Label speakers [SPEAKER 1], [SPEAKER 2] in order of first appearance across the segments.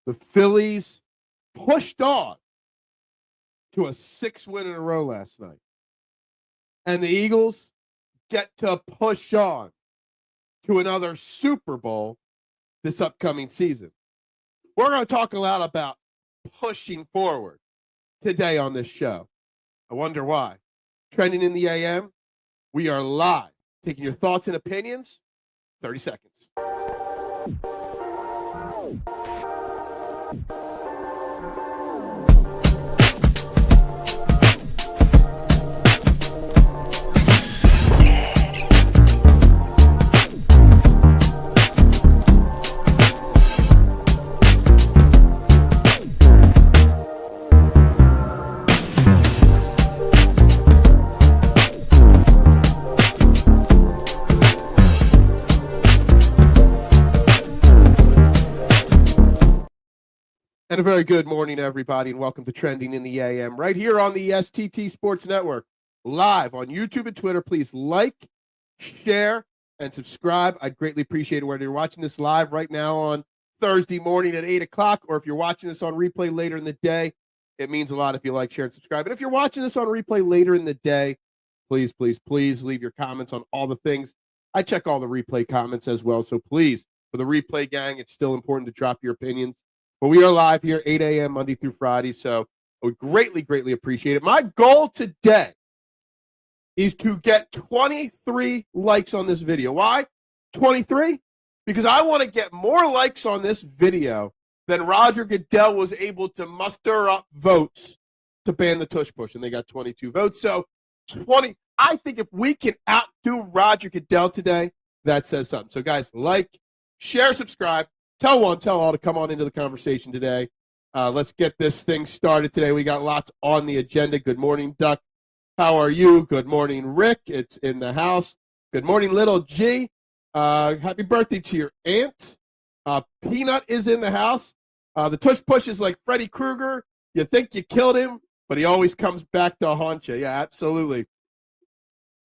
[SPEAKER 1] The Phillies pushed on to a 6-win in a row last night. And the Eagles get to push on to another Super Bowl this upcoming season. We're going to talk a lot about pushing forward today on this show. I wonder why. Trending in the AM, we are live, taking your thoughts and opinions. 30 seconds. And a very good morning, everybody, and welcome to Trending in the AM right here on the STT Sports Network, live on YouTube and Twitter. Please like, share, and subscribe. I'd greatly appreciate it whether you're watching this live right now on Thursday morning at 8 o'clock, or if you're watching this on replay later in the day. It means a lot if you like, share, and subscribe. And if you're watching this on replay later in the day, please, please, please leave your comments on all the things. I check all the replay comments as well, so please, for the replay gang, it's still important to drop your opinions. But we are live here 8 a.m. Monday through Friday, so I would greatly, greatly appreciate it. My goal today is to get 23 likes on this video. Why 23? Because I want to get more likes on this video than Roger Goodell was able to muster up votes to ban the Tush Push, and they got 22 votes. So 20. I think if we can outdo Roger Goodell today, that says something. So, guys, like, share, subscribe. Tell one, tell all to come on into the conversation today. Let's get this thing started today. We got lots on the agenda. Good morning, Duck. How are you? Good morning, Rick. It's in the house. Good morning, Little G. Happy birthday to your aunt. Peanut is in the house. The Tush Push is like Freddy Krueger. You think you killed him, but he always comes back to haunt you. Yeah, absolutely.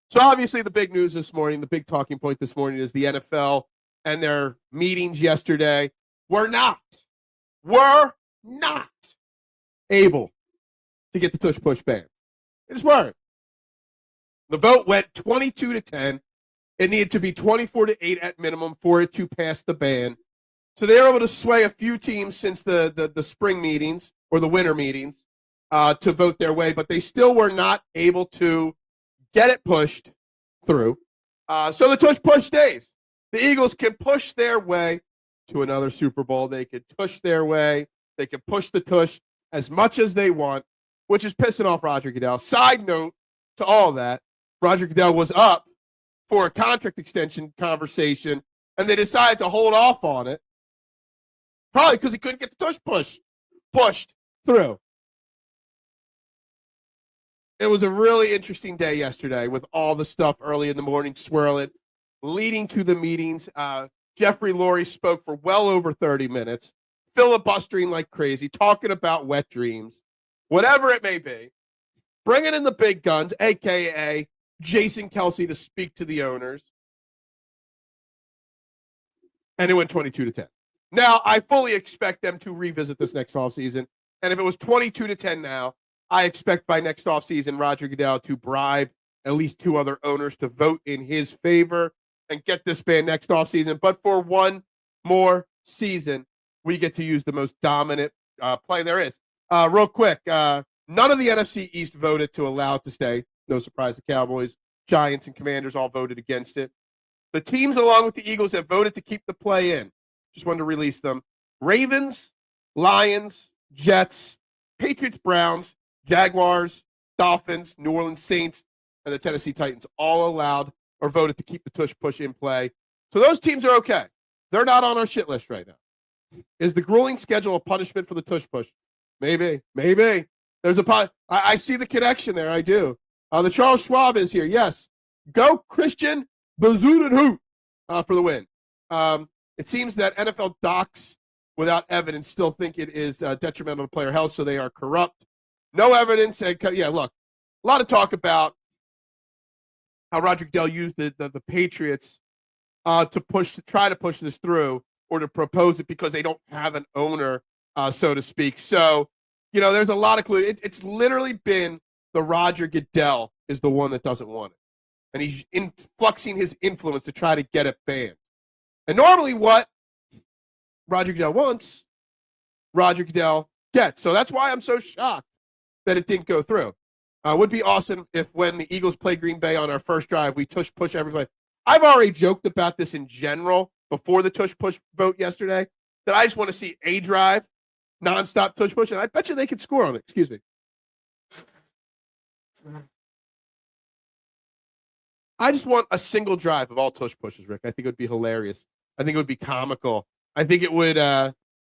[SPEAKER 1] So obviously the big news this morning, the big talking point this morning is the NFL and their meetings yesterday were not able to get the Tush Push banned. They just weren't. The vote went 22-10. It needed to be 24-8 at minimum for it to pass the ban. So they were able to sway a few teams since the spring meetings or the winter meetings to vote their way, but they still were not able to get it pushed through. So the Tush Push stays. The Eagles can push their way to another Super Bowl. They can push their way. They can push the Tush as much as they want, which is pissing off Roger Goodell. Side note to all that, Roger Goodell was up for a contract extension conversation, and they decided to hold off on it, probably because he couldn't get the Tush Push pushed through. It was a really interesting day yesterday with all the stuff early in the morning swirling, leading to the meetings. Jeffrey Lurie spoke for well over 30 minutes, filibustering like crazy, talking about wet dreams, whatever it may be, bringing in the big guns, a.k.a. Jason Kelsey, to speak to the owners. And it went 22-10. Now, I fully expect them to revisit this next offseason. And if it was 22-10 now, I expect by next offseason Roger Goodell to bribe at least 2 other owners to vote in his favor and get this ban next offseason. But for one more season, we get to use the most dominant play there is. Real quick, none of the NFC East voted to allow it to stay. No surprise, the Cowboys, Giants, and Commanders all voted against it. The teams, along with the Eagles, have voted to keep the play in. Just wanted to release them. Ravens, Lions, Jets, Patriots, Browns, Jaguars, Dolphins, New Orleans Saints, and the Tennessee Titans all allowed or voted to keep the Tush Push in play. So those teams are okay. They're not on our shit list right now. Is the grueling schedule a punishment for the Tush Push? Maybe. There's I see the connection there. I do. The Charles Schwab is here. Yes. Go Christian Bazoot and Hoot for the win. It seems that NFL docs, without evidence, still think it is detrimental to player health, so they are corrupt. No evidence. Yeah, look, a lot of talk about how Roger Goodell used the Patriots to try to push this through or to propose it because they don't have an owner so to speak. So, there's a lot of clues. It's literally been the Roger Goodell is the one that doesn't want it. And he's influxing his influence to try to get it banned. And normally what Roger Goodell wants, Roger Goodell gets. So that's why I'm so shocked that it didn't go through. Would be awesome if when the Eagles play Green Bay on our first drive, we tush push everybody. I've already joked about this in general before the tush push vote yesterday, that I just want to see a drive, nonstop tush push, and I bet you they could score on it. Excuse me. I just want a single drive of all tush pushes, Rick. I think it would be hilarious. I think it would be comical. I think it would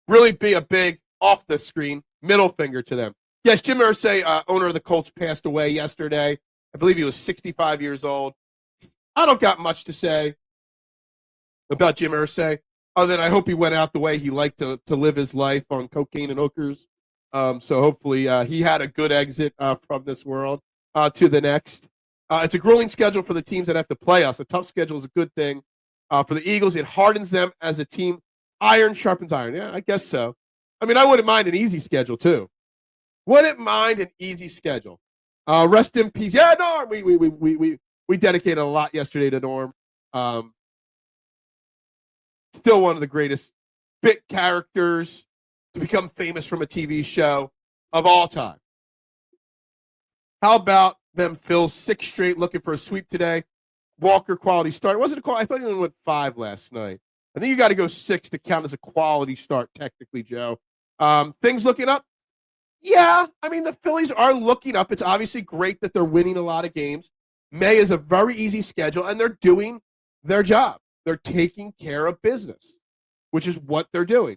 [SPEAKER 1] really be a big off-the-screen middle finger to them. Yes, Jim Irsay, owner of the Colts, passed away yesterday. I believe he was 65 years old. I don't got much to say about Jim Irsay, other than I hope he went out the way he liked to live his life on cocaine and hookers. So hopefully he had a good exit from this world to the next. It's a grueling schedule for the teams that have to play us. A tough schedule is a good thing. For the Eagles, it hardens them as a team. Iron sharpens iron. Yeah, I guess so. I mean, I wouldn't mind an easy schedule, too. Wouldn't mind an easy schedule. Rest in peace. Yeah, Norm. We dedicated a lot yesterday to Norm. Still one of the greatest bit characters to become famous from a TV show of all time. How about them Phil's 6 straight looking for a sweep today? Walker quality start. Wasn't a quality? I thought he only went 5 last night. I think you got to go 6 to count as a quality start, technically, Joe. Things looking up? Yeah. I mean, the Phillies are looking up. It's obviously great that they're winning a lot of games. May is a very easy schedule, and they're doing their job. They're taking care of business, which is what they're doing.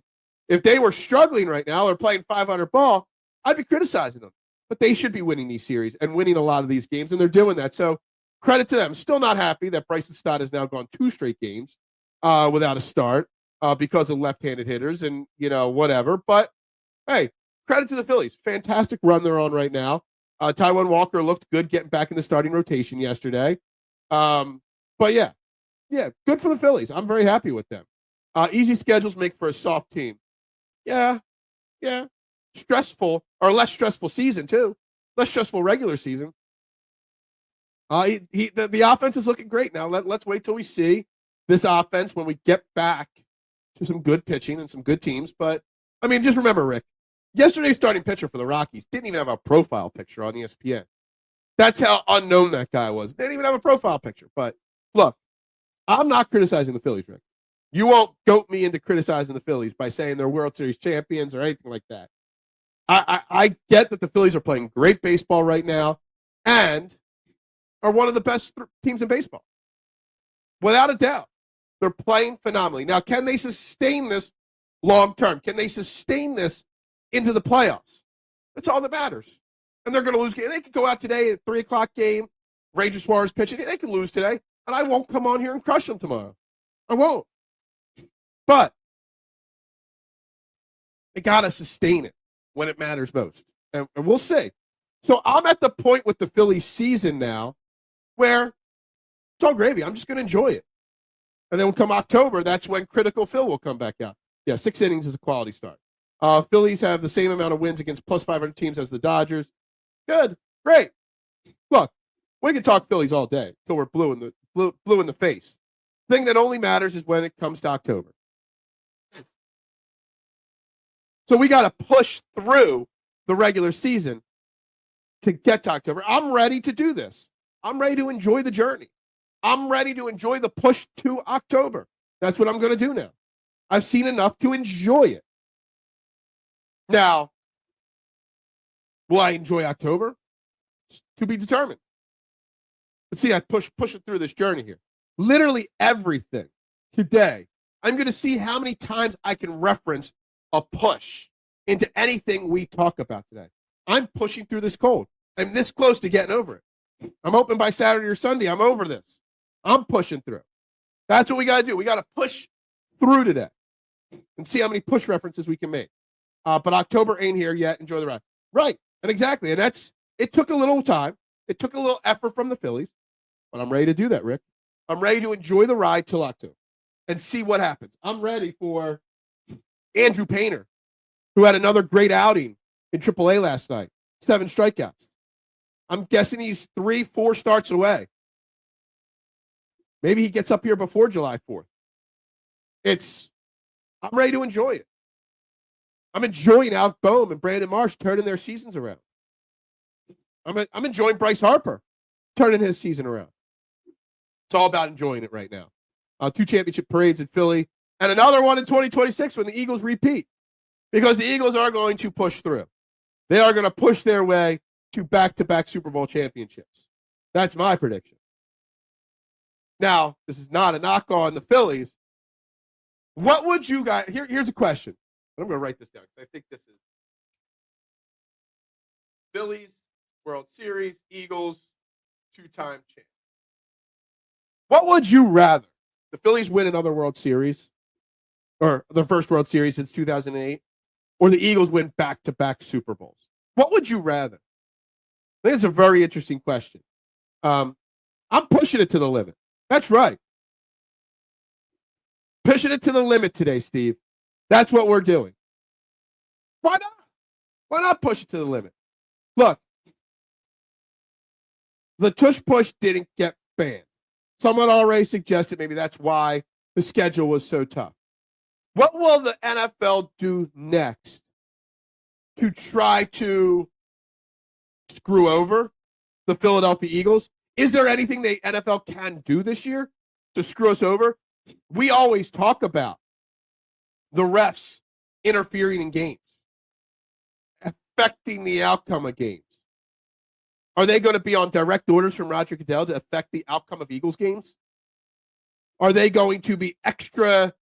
[SPEAKER 1] If they were struggling right now or playing 500 ball, I'd be criticizing them. But they should be winning these series and winning a lot of these games, and they're doing that. So credit to them. Still not happy that Bryson Stott has now gone 2 straight games without a start because of left-handed hitters and, whatever. But, hey, credit to the Phillies. Fantastic run they're on right now. Taijuan Walker looked good getting back in the starting rotation yesterday. But, yeah, good for the Phillies. I'm very happy with them. Easy schedules make for a soft team. Yeah. Stressful, or less stressful season, too. Less stressful regular season. The offense is looking great now. Let's wait till we see this offense when we get back to some good pitching and some good teams. But, I mean, just remember, Rick, yesterday's starting pitcher for the Rockies didn't even have a profile picture on ESPN. That's how unknown that guy was. They didn't even have a profile picture. But, look, I'm not criticizing the Phillies, Rick. You won't goat me into criticizing the Phillies by saying they're World Series champions or anything like that. I get that the Phillies are playing great baseball right now and are one of the best teams in baseball. Without a doubt. They're playing phenomenally. Now, can they sustain this long term? Can they sustain this into the playoffs? That's all that matters. And they're going to lose. They could go out today at 3 o'clock game, Ranger Suarez pitching. They could lose today, and I won't come on here and crush them tomorrow. I won't. But they got to sustain it when it matters most. And we'll see. So I'm at the point with the Phillies season now where it's all gravy. I'm just going to enjoy it. And then come October, that's when Critical Phil will come back out. Yeah, 6 innings is a quality start. Phillies have the same amount of wins against plus 500 teams as the Dodgers. Good. Great. Look, we can talk Phillies all day until we're blue in the face. The thing that only matters is when it comes to October. So we got to push through the regular season to get to October. I'm ready to do this. I'm ready to enjoy the journey. I'm ready to enjoy the push to October. That's what I'm going to do now. I've seen enough to enjoy it. Now, will I enjoy October? It's to be determined. But see, I push it through this journey here. Literally everything today. I'm going to see how many times I can reference a push into anything we talk about today. I'm pushing through this cold. I'm this close to getting over it. I'm hoping by Saturday or Sunday I'm over this. I'm pushing through. That's what we got to do. We got to push through today and see how many push references we can make. But October ain't here yet. Enjoy the ride. Right. And exactly. And it took a little time. It took a little effort from the Phillies. But I'm ready to do that, Rick. I'm ready to enjoy the ride till October and see what happens. I'm ready for Andrew Painter who had another great outing in AAA last night. 7 strikeouts. I'm guessing he's 3-4 starts away. Maybe he gets up here before July 4th. I'm ready to enjoy it. I'm enjoying Alec Boehm and Brandon Marsh turning their seasons around. I'm enjoying Bryce Harper turning his season around. It's all about enjoying it right now. 2 championship parades in Philly, and another one in 2026 when the Eagles repeat. Because the Eagles are going to push through. They are going to push their way to back-to-back Super Bowl championships. That's my prediction. Now, this is not a knock on the Phillies. What would you guys... Here's a question. I'm going to write this down because I think this is... Phillies, World Series, Eagles, 2-time champ. What would you rather? The Phillies win another World Series, or the first World Series since 2008, or the Eagles win back-to-back Super Bowls? What would you rather? I think it's a very interesting question. I'm pushing it to the limit. That's right. Pushing it to the limit today, Steve. That's what we're doing. Why not? Why not push it to the limit? Look, the Tush Push didn't get banned. Someone already suggested maybe that's why the schedule was so tough. What will the NFL do next to try to screw over the Philadelphia Eagles? Is there anything the NFL can do this year to screw us over? We always talk about the refs interfering in games, affecting the outcome of games. Are they going to be on direct orders from Roger Goodell to affect the outcome of Eagles games? Are they going to be extra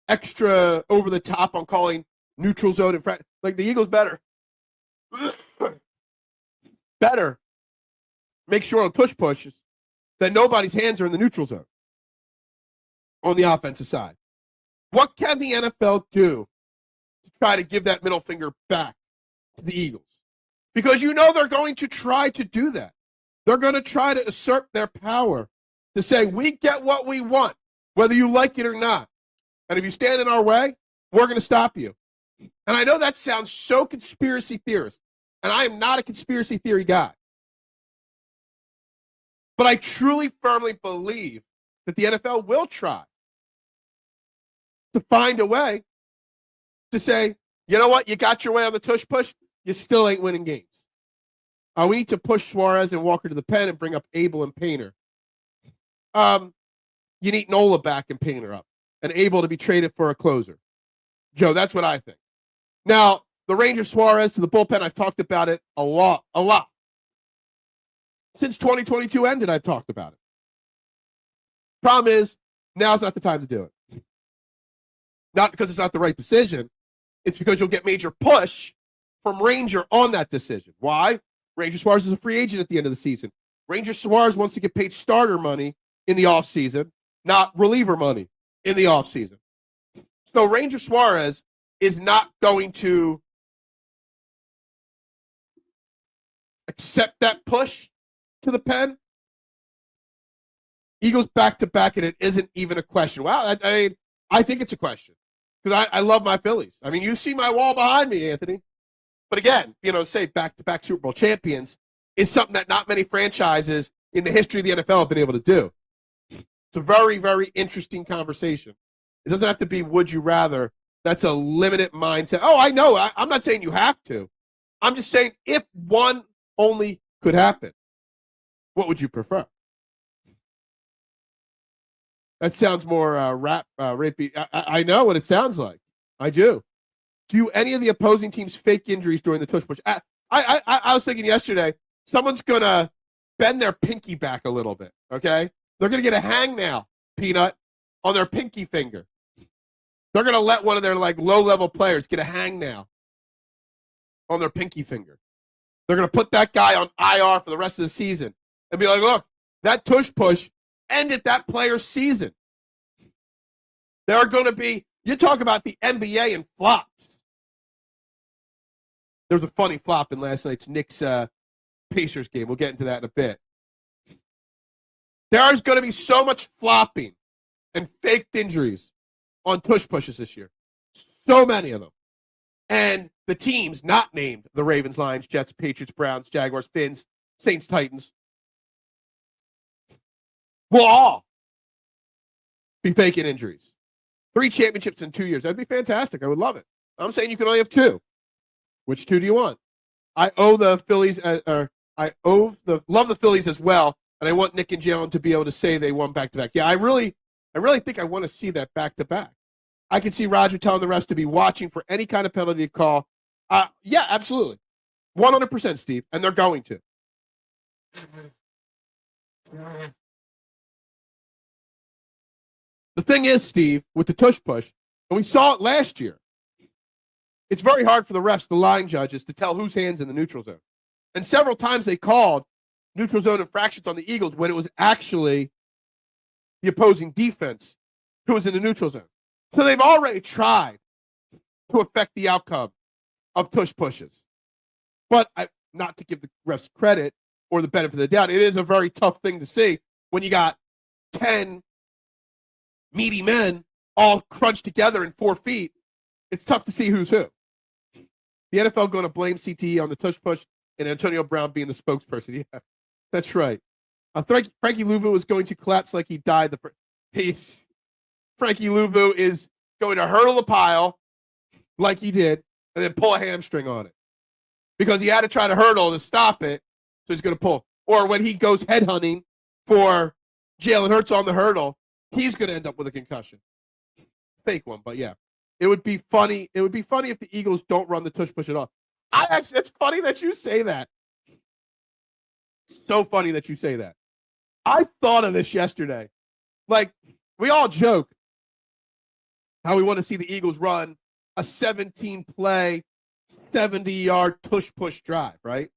[SPEAKER 1] over the top on calling neutral zone infraction? Like the Eagles better make sure on Tush Pushes that nobody's hands are in the neutral zone on the offensive side. What can the NFL do to try to give that middle finger back to the Eagles? Because you know they're going to try to do that. They're going to try to assert their power to say, we get what we want, whether you like it or not. And if you stand in our way, we're going to stop you. And I know that sounds so conspiracy theorist, and I am not a conspiracy theory guy. But I truly, firmly believe that the NFL will try to find a way to say, you know what, you got your way on the Tush Push, you still ain't winning games. We need to push Suarez and Walker to the pen and bring up Abel and Painter. You need Nola back and Painter up, and Abel to be traded for a closer. Joe, that's what I think. Now, the Ranger Suarez to the bullpen, I've talked about it a lot. Since 2022 ended, I've talked about it. Problem is, now's not the time to do it. Not because it's not the right decision. It's because you'll get major push from Ranger on that decision. Why? Ranger Suarez is a free agent at the end of the season. Ranger Suarez wants to get paid starter money in the offseason, not reliever money in the offseason. So Ranger Suarez is not going to accept that push to the pen. Eagles back-to-back, and it isn't even a question. Wow, I think it's a question because I love my Phillies. I mean, you see my wall behind me, Anthony. But again, say back-to-back Super Bowl champions is something that not many franchises in the history of the NFL have been able to do. It's a very, very interesting conversation. It doesn't have to be would you rather. That's a limited mindset. Oh, I know. I'm not saying you have to. I'm just saying if one only could happen, what would you prefer? That sounds more rapey. I know what it sounds like. I do. Do any of the opposing teams fake injuries during the Tush Push? I was thinking yesterday, someone's going to bend their pinky back a little bit, okay? They're going to get a hangnail, Peanut, on their pinky finger. They're going to let one of their low-level players get a hangnail on their pinky finger. They're going to put that guy on IR for the rest of the season and be like, look, that Tush Push ended that player's season. There are going to be, you talk about the NBA and flops. There was a funny flop in last night's Knicks Pacers game. We'll get into that in a bit. There is going to be so much flopping and faked injuries on Tush Pushes this year. So many of them. And the teams not named the Ravens, Lions, Jets, Patriots, Browns, Jaguars, Finns, Saints, Titans will all be faking injuries. 3 championships in 2 years. That'd be fantastic. I would love it. I'm saying you can only have 2. Which 2 do you want? I owe the Phillies, love the Phillies as well, and I want Nick and Jalen to be able to say they won back-to-back. Yeah, I really think I want to see that back-to-back. I can see Roger telling the refs to be watching for any kind of penalty call. Yeah, absolutely. 100%, Steve, and they're going to. The thing is, Steve, with the tush push, and we saw it last year, it's very hard for the refs, the line judges, to tell whose hand's in the neutral zone. And several times they called neutral zone infractions on the Eagles when it was actually the opposing defense who was in the neutral zone. So they've already tried to affect the outcome of tush pushes. But not to give the refs credit or the benefit of the doubt, it is a very tough thing to see when you got 10 meaty men all crunched together in 4 feet. It's tough to see who's who. The NFL going to blame CTE on the tush push and Antonio Brown being the spokesperson. Yeah, that's right. Frankie Louvu was going to collapse like he died. Frankie Louvu is going to hurdle the pile like he did and then pull a hamstring on it because he had to try to hurdle to stop it, so he's going to pull. Or when he goes headhunting for Jalen Hurts on the hurdle, he's going to end up with a concussion. Fake one, but yeah. It would be funny. It would be funny if the Eagles don't run the tush push at all. It's funny that you say that. So funny that you say that. I thought of this yesterday. Like, we all joke how we want to see the Eagles run a 17-play, 70-yard tush push drive, right?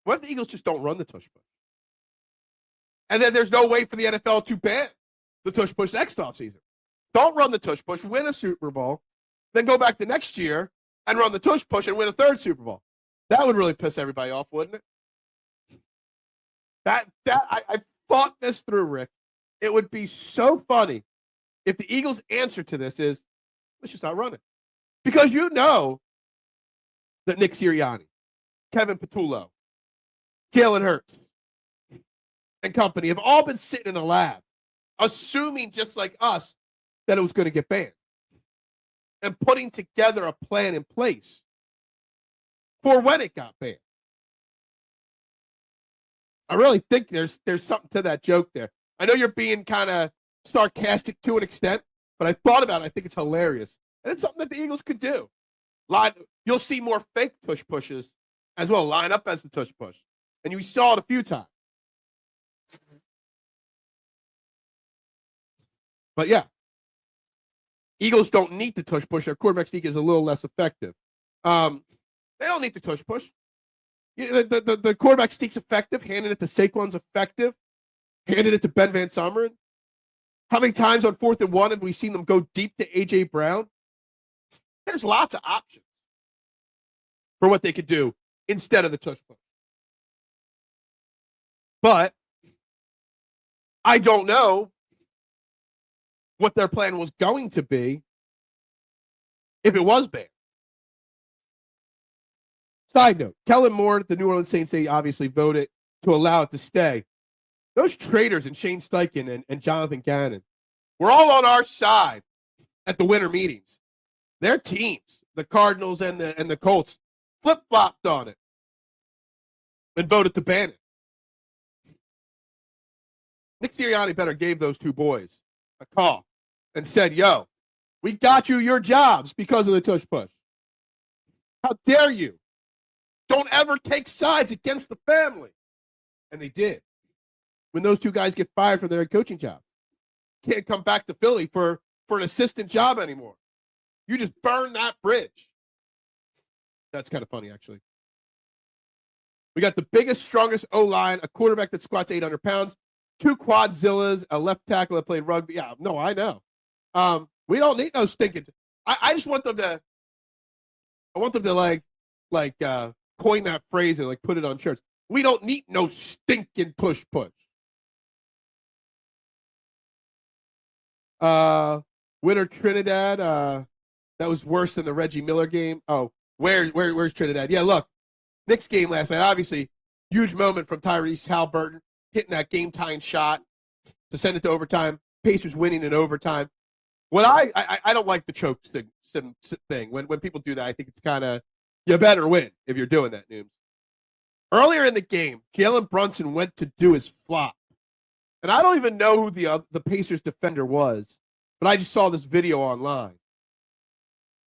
[SPEAKER 1] What if the Eagles just don't run the tush push? And then there's no way for the NFL to ban the tush push next offseason. Don't run the tush push, win a Super Bowl, then go back the next year and run the tush push and win a 3rd Super Bowl. That would really piss everybody off, wouldn't it? I thought this through, Rick. It would be so funny if the Eagles' answer to this is, let's just not run it. Because you know that Nick Sirianni, Kevin Patullo, Jalen Hurts, and company have all been sitting in a lab, assuming just like us that it was going to get banned and putting together a plan in place for when it got banned. I really think there's something to that joke there. I know you're being kind of sarcastic to an extent, but I thought about it. I think it's hilarious. And it's something that the Eagles could do. You'll see more fake tush pushes as well, line up as the tush push. And you saw it a few times. But yeah, Eagles don't need to tush push. Their quarterback sneak is a little less effective. They don't need to tush push. The quarterback sneak's effective. Handing it to Saquon's effective. Handing it to Ben Van Sumeren. How many times on 4th and 1 have we seen them go deep to A.J. Brown? There's lots of options for what they could do instead of the tush push. But I don't know what their plan was going to be if it was banned. Side note, Kellen Moore, the New Orleans Saints, they obviously voted to allow it to stay. Those traitors and Shane Steichen and Jonathan Gannon were all on our side at the winter meetings. Their teams, the Cardinals and the Colts, flip-flopped on it and voted to ban it. Nick Sirianni better gave those 2 boys a call and said, yo, we got you your jobs because of the tush push. How dare you? Don't ever take sides against the family. And they did. When those 2 guys get fired from their head coaching job, can't come back to Philly for an assistant job anymore. You just burn that bridge. That's kind of funny, actually. We got the biggest, strongest O-line, a quarterback that squats 800 pounds, 2 quadzillas, a left tackle that played rugby. Yeah, no, I know. We don't need no stinking. I just want them to. I want them to like coin that phrase and like put it on shirts. We don't need no stinking push. Winter Trinidad. that was worse than the Reggie Miller game. Oh, where's Trinidad? Yeah, look, Knicks game last night, obviously, huge moment from Tyrese Halliburton hitting that game-tying shot to send it to overtime. Pacers winning in overtime. What I don't like the choke thing. When people do that, I think it's kind of, you better win if you're doing that, Nooms. Earlier in the game, Jalen Brunson went to do his flop. And I don't even know who the Pacers defender was, but I just saw this video online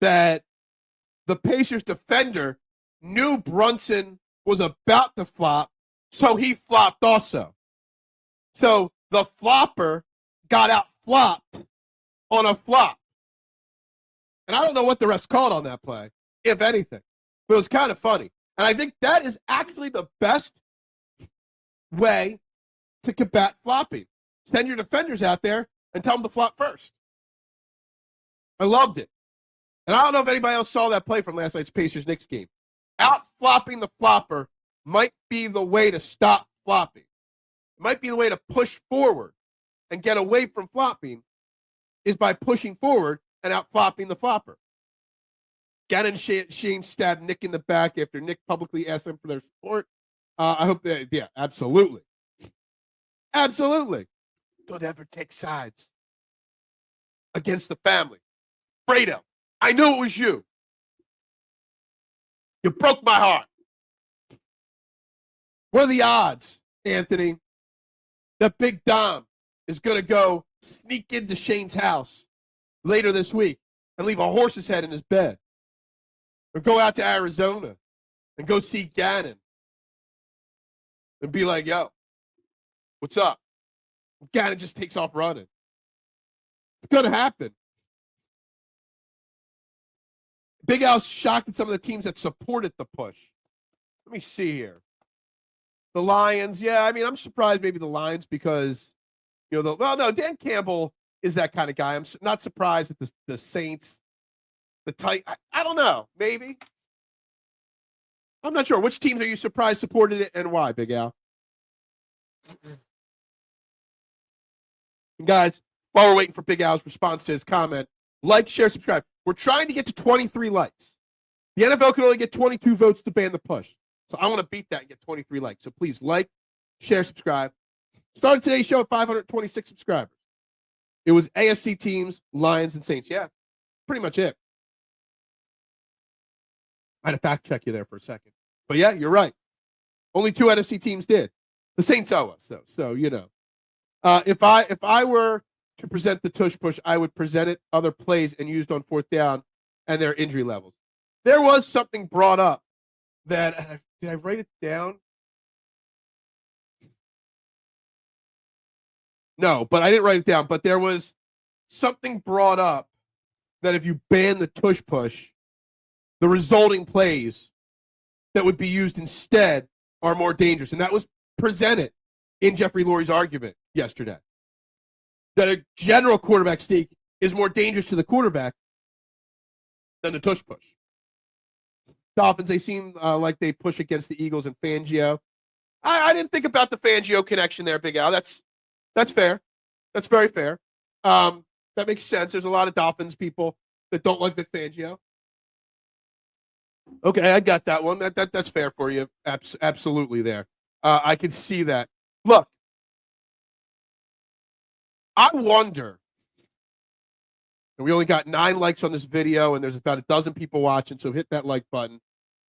[SPEAKER 1] that the Pacers defender knew Brunson was about to flop, so he flopped also. So the flopper got out flopped on a flop. And I don't know what the rest called on that play, if anything. But it was kind of funny. And I think that is actually the best way to combat flopping. Send your defenders out there and tell them to flop first. I loved it. And I don't know if anybody else saw that play from last night's Pacers-Knicks game. Out-flopping the flopper might be the way to stop flopping. It might be the way to push forward and get away from flopping is by pushing forward and out-flopping the flopper. Gannon Shane stabbed Nick in the back after Nick publicly asked them for their support. I hope that, yeah, absolutely. Absolutely. Don't ever take sides against the family. Fredo, I knew it was you. You broke my heart. What are the odds, Anthony, that Big Dom is going to go sneak into Shane's house later this week and leave a horse's head in his bed? Or go out to Arizona and go see Gannon and be like, yo, what's up? Gannon just takes off running. It's going to happen. Big Al's shocked at some of the teams that supported the push. Let me see here. The Lions, yeah, I mean, I'm surprised maybe the Lions because, you know, no, Dan Campbell is that kind of guy. I'm not surprised at the Saints, the Titans. I don't know, maybe. I'm not sure. Which teams are you surprised supported it and why, Big Al? And guys, while we're waiting for Big Al's response to his comment, like, share, subscribe. We're trying to get to 23 likes. The NFL can only get 22 votes to ban the push. So I want to beat that and get 23 likes. So please like, share, subscribe. Started today's show at 526 subscribers. It was AFC teams, Lions, and Saints. Yeah, pretty much it. I had to fact check you there for a second. But yeah, you're right. Only 2 NFC teams did. The Saints owe us, though. So, you know. If I were to present the Tush Push, I would present it other plays and used on 4th down and their injury levels. There was something brought up that, did I write it down? No, but I didn't write it down. But there was something brought up that if you ban the Tush Push, the resulting plays that would be used instead are more dangerous. And that was presented in Jeffrey Lurie's argument yesterday. That a general quarterback sneak is more dangerous to the quarterback than the Tush Push. Dolphins, they seem like they push against the Eagles and Fangio. I didn't think about the Fangio connection there, Big Al. That's fair. That's very fair. That makes sense. There's a lot of Dolphins people that don't like Vic Fangio. Okay, I got that one. That's fair for you. Absolutely there. I can see that. Look, I wonder, and we only got 9 likes on this video, and there's about a dozen people watching, so hit that like button.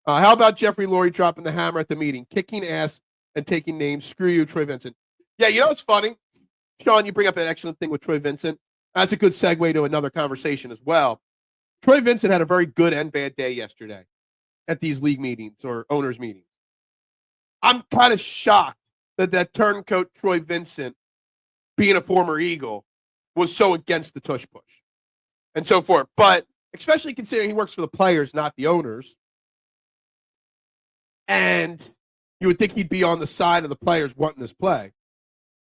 [SPEAKER 1] How about Jeffrey Lurie dropping the hammer at the meeting, kicking ass and taking names? Screw you, Troy Vincent. Yeah, you know what's funny? Sean, you bring up an excellent thing with Troy Vincent. That's a good segue to another conversation as well. Troy Vincent had a very good and bad day yesterday at these league meetings or owners' meetings. I'm kind of shocked that turncoat Troy Vincent, being a former Eagle, was so against the Tush Push and so forth. But especially considering he works for the players, not the owners. And you would think he'd be on the side of the players wanting this play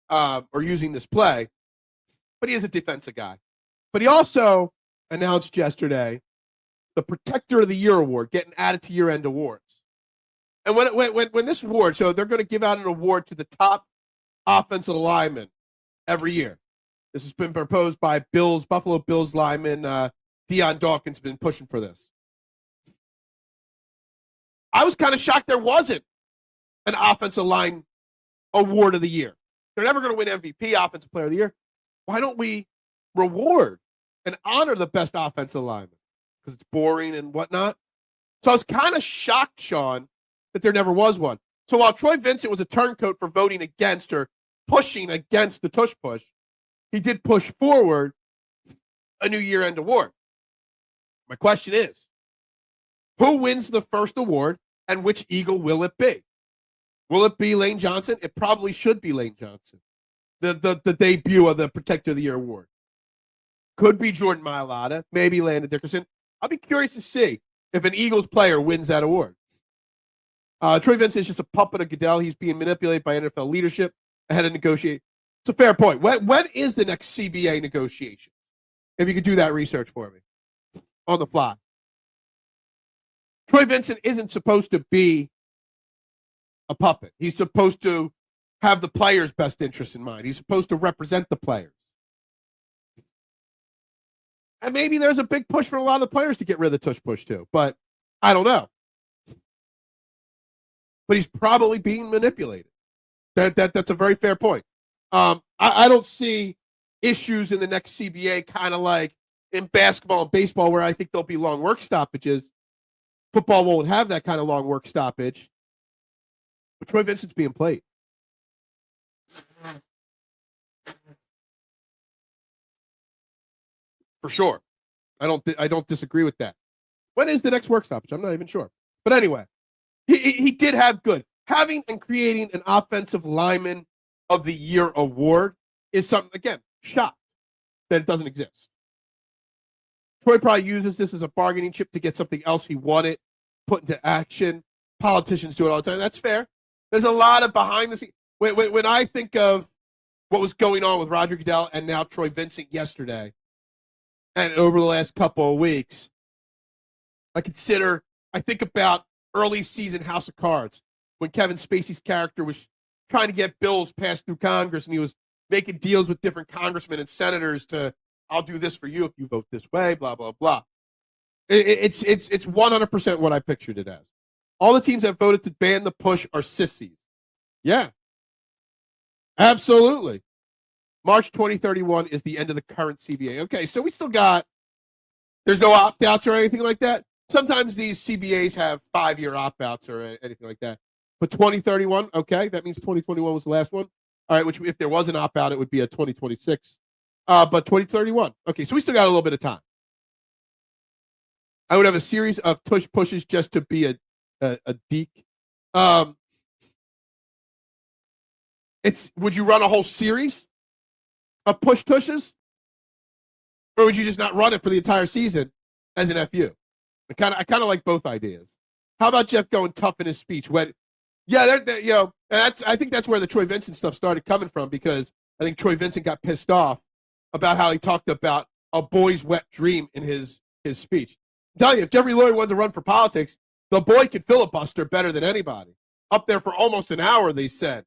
[SPEAKER 1] or using this play. But he is a defensive guy. But he also announced yesterday the Protector of the Year award, getting added to year-end awards. And when this award, so they're going to give out an award to the top offensive lineman every year. This has been proposed by Buffalo Bills lineman Deion Dawkins been pushing for this. I was kind of shocked there wasn't an offensive line award of the year. They're never going to win MVP, offensive player of the year. Why don't we reward and honor the best offensive lineman? Because it's boring and whatnot. So I was kind of shocked, Sean, that there never was one. So while Troy Vincent was a turncoat for voting against or pushing against the Tush Push, he did push forward a new year-end award. My question is, who wins the first award and which Eagle will it be? Will it be Lane Johnson? It probably should be Lane Johnson, the debut of the Protector of the Year award. Could be Jordan Mailata, maybe Landon Dickerson. I'll be curious to see if an Eagles player wins that award. Troy Vincent is just a puppet of Goodell. He's being manipulated by NFL leadership ahead of negotiate. It's a fair point. When is the next CBA negotiation? If you could do that research for me on the fly. Troy Vincent isn't supposed to be a puppet. He's supposed to have the players' best interests in mind. He's supposed to represent the players. And maybe there's a big push for a lot of the players to get rid of the Tush Push too, but I don't know. But he's probably being manipulated. That's a very fair point. I don't see issues in the next CBA kind of like in basketball and baseball where I think there'll be long work stoppages. Football won't have that kind of long work stoppage. But Troy Vincent's being played. For sure. I don't disagree with that. When is the next work stoppage? I'm not even sure. But anyway, he did have good. Having and creating an offensive lineman of the year award is something, again, shocked that it doesn't exist. Troy probably uses this as a bargaining chip to get something else he wanted put into action. Politicians do it all the time. That's fair. There's a lot of behind the scenes. When I think of what was going on with Roger Goodell and now Troy Vincent yesterday and over the last couple of weeks, I think about early season House of Cards when Kevin Spacey's character was trying to get bills passed through Congress and he was making deals with different congressmen and senators to, I'll do this for you if you vote this way, blah, blah, blah. It's 100% what I pictured it as. All the teams that voted to ban the push are sissies. Yeah. Absolutely. March 2031 is the end of the current CBA. Okay, so we still got, there's no opt-outs or anything like that. Sometimes these CBAs have 5-year opt-outs or anything like that. But 2031, okay, that means 2021 was the last one. All right, which if there was an opt-out, it would be a 2026. But 2031. Okay, so we still got a little bit of time. I would have a series of tush pushes just to be a deek. Would you run a whole series of push tushes? Or would you just not run it for the entire season as an FU? I kind of like both ideas. How about Jeff going tough in his speech? I think that's where the Troy Vincent stuff started coming from because I think Troy Vincent got pissed off about how he talked about a boy's wet dream in his speech. I'm telling you, if Jeffrey Lurie wanted to run for politics, the boy could filibuster better than anybody. Up there for almost an hour, they said,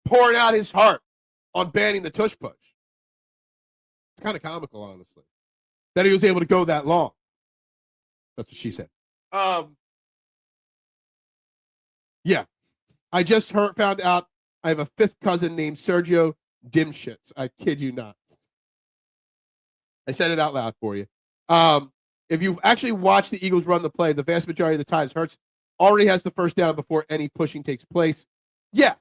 [SPEAKER 1] pouring out his heart on banning the Tush Push. It's kind of comical, honestly, that he was able to go that long. That's what she said. Yeah. I just found out I have a 5th cousin named Sergio Dimshits. I kid you not. I said it out loud for you. If you've actually watched the Eagles run the play, the vast majority of the times, Hurts already has the first down before any pushing takes place. Yeah.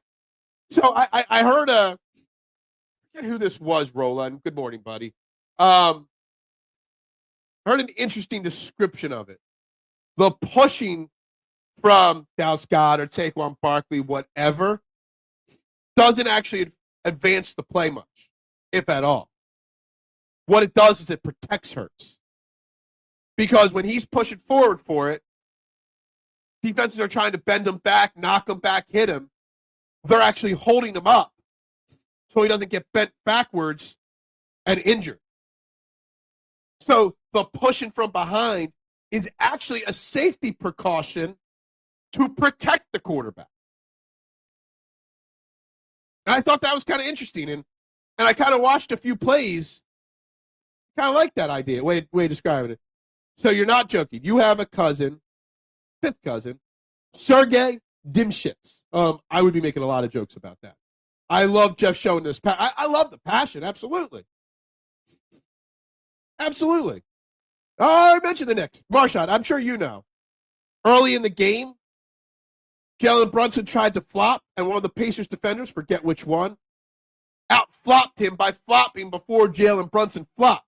[SPEAKER 1] So I heard I forget who this was, Roland. Good morning, buddy. I heard an interesting description of it. The pushing from Dallas Goedert, Saquon Barkley, whatever, doesn't actually advance the play much, if at all. What it does is it protects Hurts. Because when he's pushing forward for it, defenses are trying to bend him back, knock him back, hit him. They're actually holding him up so he doesn't get bent backwards and injured. So the pushing from behind is actually a safety precaution to protect the quarterback. And I thought that was kind of interesting. And I kind of watched a few plays Kind of like that idea. Way of describing it. So you're not joking. You have a cousin, fifth cousin, Sergey Dimshits. I would be making a lot of jokes about that. I love Jeff showing this. I love the passion. Absolutely. Absolutely. Oh, I mentioned the Knicks. Marshad, I'm sure you know. Early in the game, Jalen Brunson tried to flop, and one of the Pacers defenders, forget which one, out-flopped him by flopping before Jalen Brunson flopped.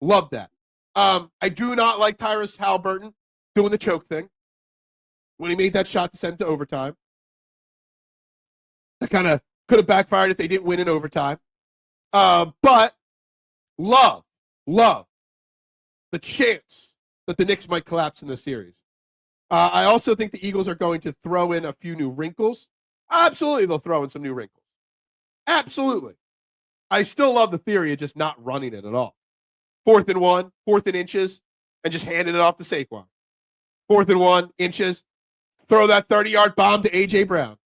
[SPEAKER 1] Love that. I do not like Tyrese Halliburton doing the choke thing when he made that shot to send to overtime. That kind of could have backfired if they didn't win in overtime. But love the chance that the Knicks might collapse in this series. I also think the Eagles are going to throw in a few new wrinkles. Absolutely, they'll throw in some new wrinkles. Absolutely. I still love the theory of just not running it at all. 4th and 1, 4th and inches, and just handing it off to Saquon. 4th and 1, inches, throw that 30-yard bomb to A.J. Brown.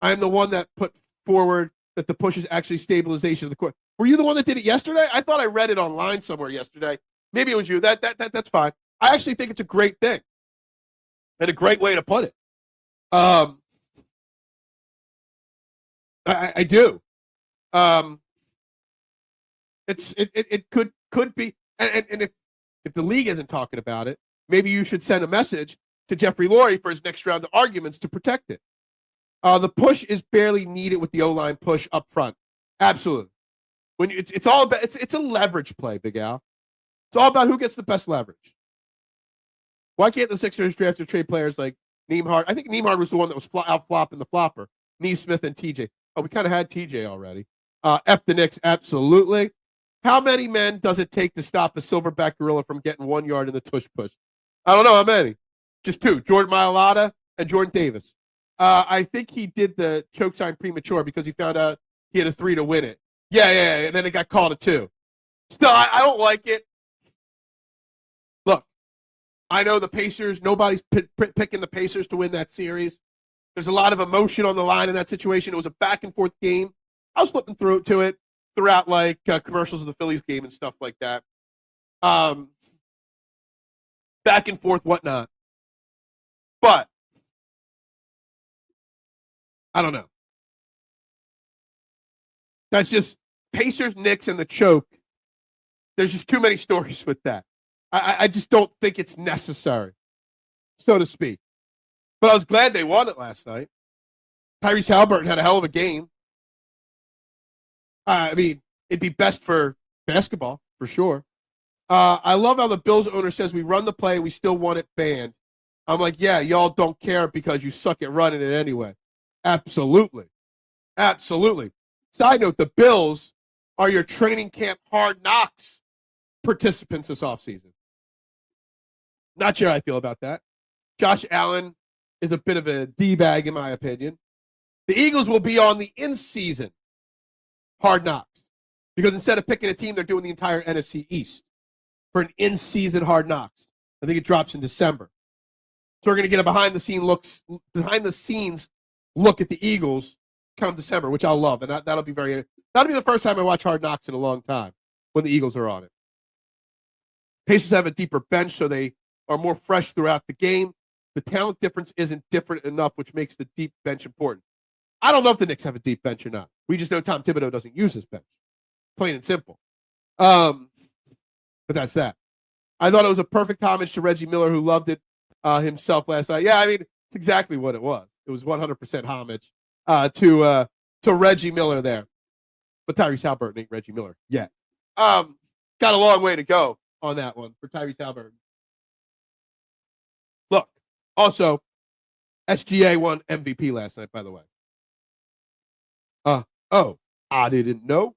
[SPEAKER 1] I'm the one that put forward that the push is actually stabilization of the court. Were you the one that did it yesterday? I thought I read it online somewhere yesterday. Maybe it was you. That's fine. I actually think it's a great thing and a great way to put it. I do. It could be, and if the league isn't talking about it, maybe you should send a message to Jeffrey Lurie for his next round of arguments to protect it. The push is barely needed with the O-line push up front. Absolutely. When it's all about it's a leverage play, Big Al. It's all about who gets the best leverage. Why can't the Sixers draft or trade players like Nembhard? I think Nembhard was the one that was out flopping the flopper. Neesmith and TJ. Oh, we kind of had TJ already. F the Knicks, absolutely. How many men does it take to stop a silverback gorilla from getting 1 yard in the tush push? I don't know how many. Just 2. Jordan Mailata and Jordan Davis. I think he did the choke sign premature because he found out he had a 3 to win it. Yeah, and then it got called a 2. Still, I don't like it. Look, I know the Pacers, nobody's picking the Pacers to win that series. There's a lot of emotion on the line in that situation. It was a back-and-forth game. I was flipping through to it throughout, like, commercials of the Phillies game and stuff like that. Back and forth, whatnot. But I don't know. That's just Pacers, Knicks, and the choke. There's just too many stories with that. I just don't think it's necessary, so to speak. But I was glad they won it last night. Tyrese Halliburton had a hell of a game. I mean, it'd be best for basketball, for sure. I love how the Bills owner says we run the play and we still want it banned. I'm like, yeah, y'all don't care because you suck at running it anyway. Absolutely. Absolutely. Side note, the Bills are your training camp hard knocks participants this offseason. Not sure how I feel about that. Josh Allen is a bit of a D-bag, in my opinion. The Eagles will be on the in-season hard knocks because instead of picking a team, they're doing the entire NFC East for an in-season hard knocks. I think it drops in December. So we're going to get a behind-the-scenes look at the Eagles come December, which I'll love, and that'll be the first time I watch Hard Knocks in a long time when the Eagles are on it. Pacers have a deeper bench, so they are more fresh throughout the game. The talent difference isn't different enough, which makes the deep bench important. I don't know if the Knicks have a deep bench or not. We just know Tom Thibodeau doesn't use his bench. Plain and simple. But that's that. I thought it was a perfect homage to Reggie Miller, who loved it himself last night. Yeah, I mean, it's exactly what it was. It was 100% homage to Reggie Miller there. But Tyrese Halliburton ain't Reggie Miller yet. Got a long way to go on that one for Tyrese Halliburton. Look, also, SGA won MVP last night, by the way. I didn't know.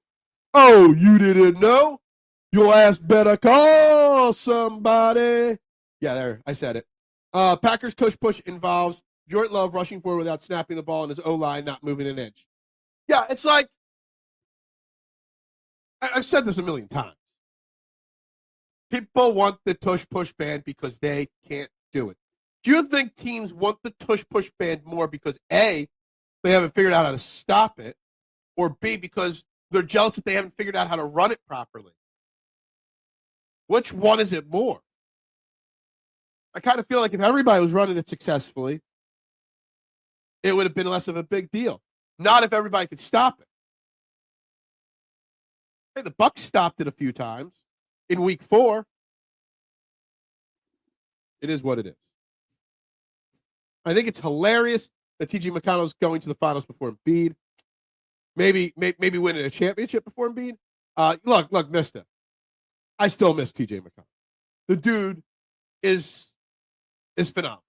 [SPEAKER 1] Oh, you didn't know? Your ass better call somebody. Yeah, there, I said it. Packers tush push involves Jordan Love rushing forward without snapping the ball and his O-line not moving an inch. Yeah, it's like, I've said this a million times. People want the tush push ban because they can't do it. Do you think teams want the tush push ban more because A, they haven't figured out how to stop it, or B, because they're jealous that they haven't figured out how to run it properly. Which one is it more? I kind of feel like if everybody was running it successfully, it would have been less of a big deal. Not if everybody could stop it. Hey, the Bucs stopped it a few times in week 4. It is what it is. I think it's hilarious that T.J. McConnell's going to the finals before Embiid. Maybe winning a championship before Embiid. Look, mister. I still miss T.J. McConnell. The dude is phenomenal.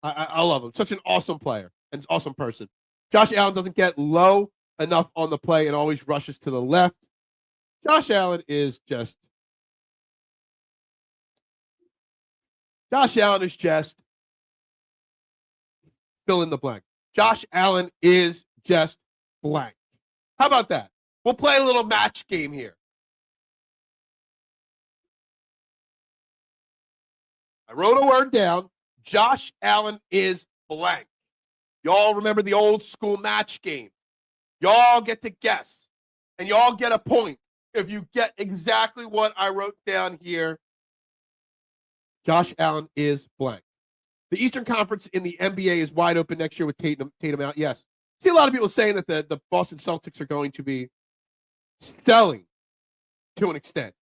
[SPEAKER 1] I love him. Such an awesome player and awesome person. Josh Allen doesn't get low enough on the play and always rushes to the left. Josh Allen is just fill in the blank. Josh Allen is just blank. How about that? We'll play a little match game here. I wrote a word down. Josh Allen is blank. Y'all remember the old school match game. Y'all get to guess, and y'all get a point if you get exactly what I wrote down here. Josh Allen is blank. The Eastern Conference in the NBA is wide open next year with Tatum out. Yes. See a lot of people saying that the Boston Celtics are going to be selling to an extent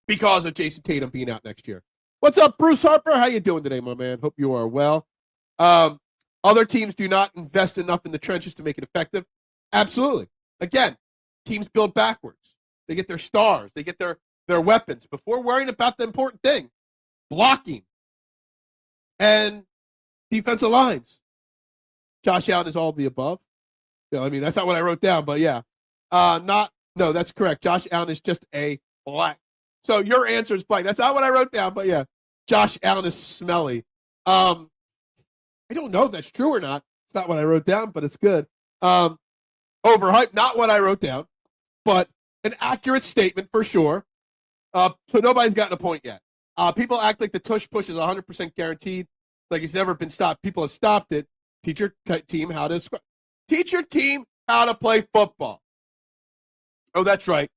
[SPEAKER 1] because of Jason Tatum being out next year. What's up, Bruce Harper? How you doing today, my man? Hope you are well. Other teams do not invest enough in the trenches to make it effective. Absolutely. Again, teams build backwards. They get their stars. They get their weapons before worrying about the important thing, blocking and defensive lines. Josh Allen is all of the above. That's not what I wrote down, but yeah. No, that's correct. Josh Allen is just a blank. So your answer is blank. That's not what I wrote down, but yeah. Josh Allen is smelly. I don't know if that's true or not. It's not what I wrote down, but it's good. Overhyped, not what I wrote down, but an accurate statement for sure. So nobody's gotten a point yet. People act like the Tush Push is 100% guaranteed, like it's never been stopped. People have stopped it. Teach your team how to play football. Oh, that's right.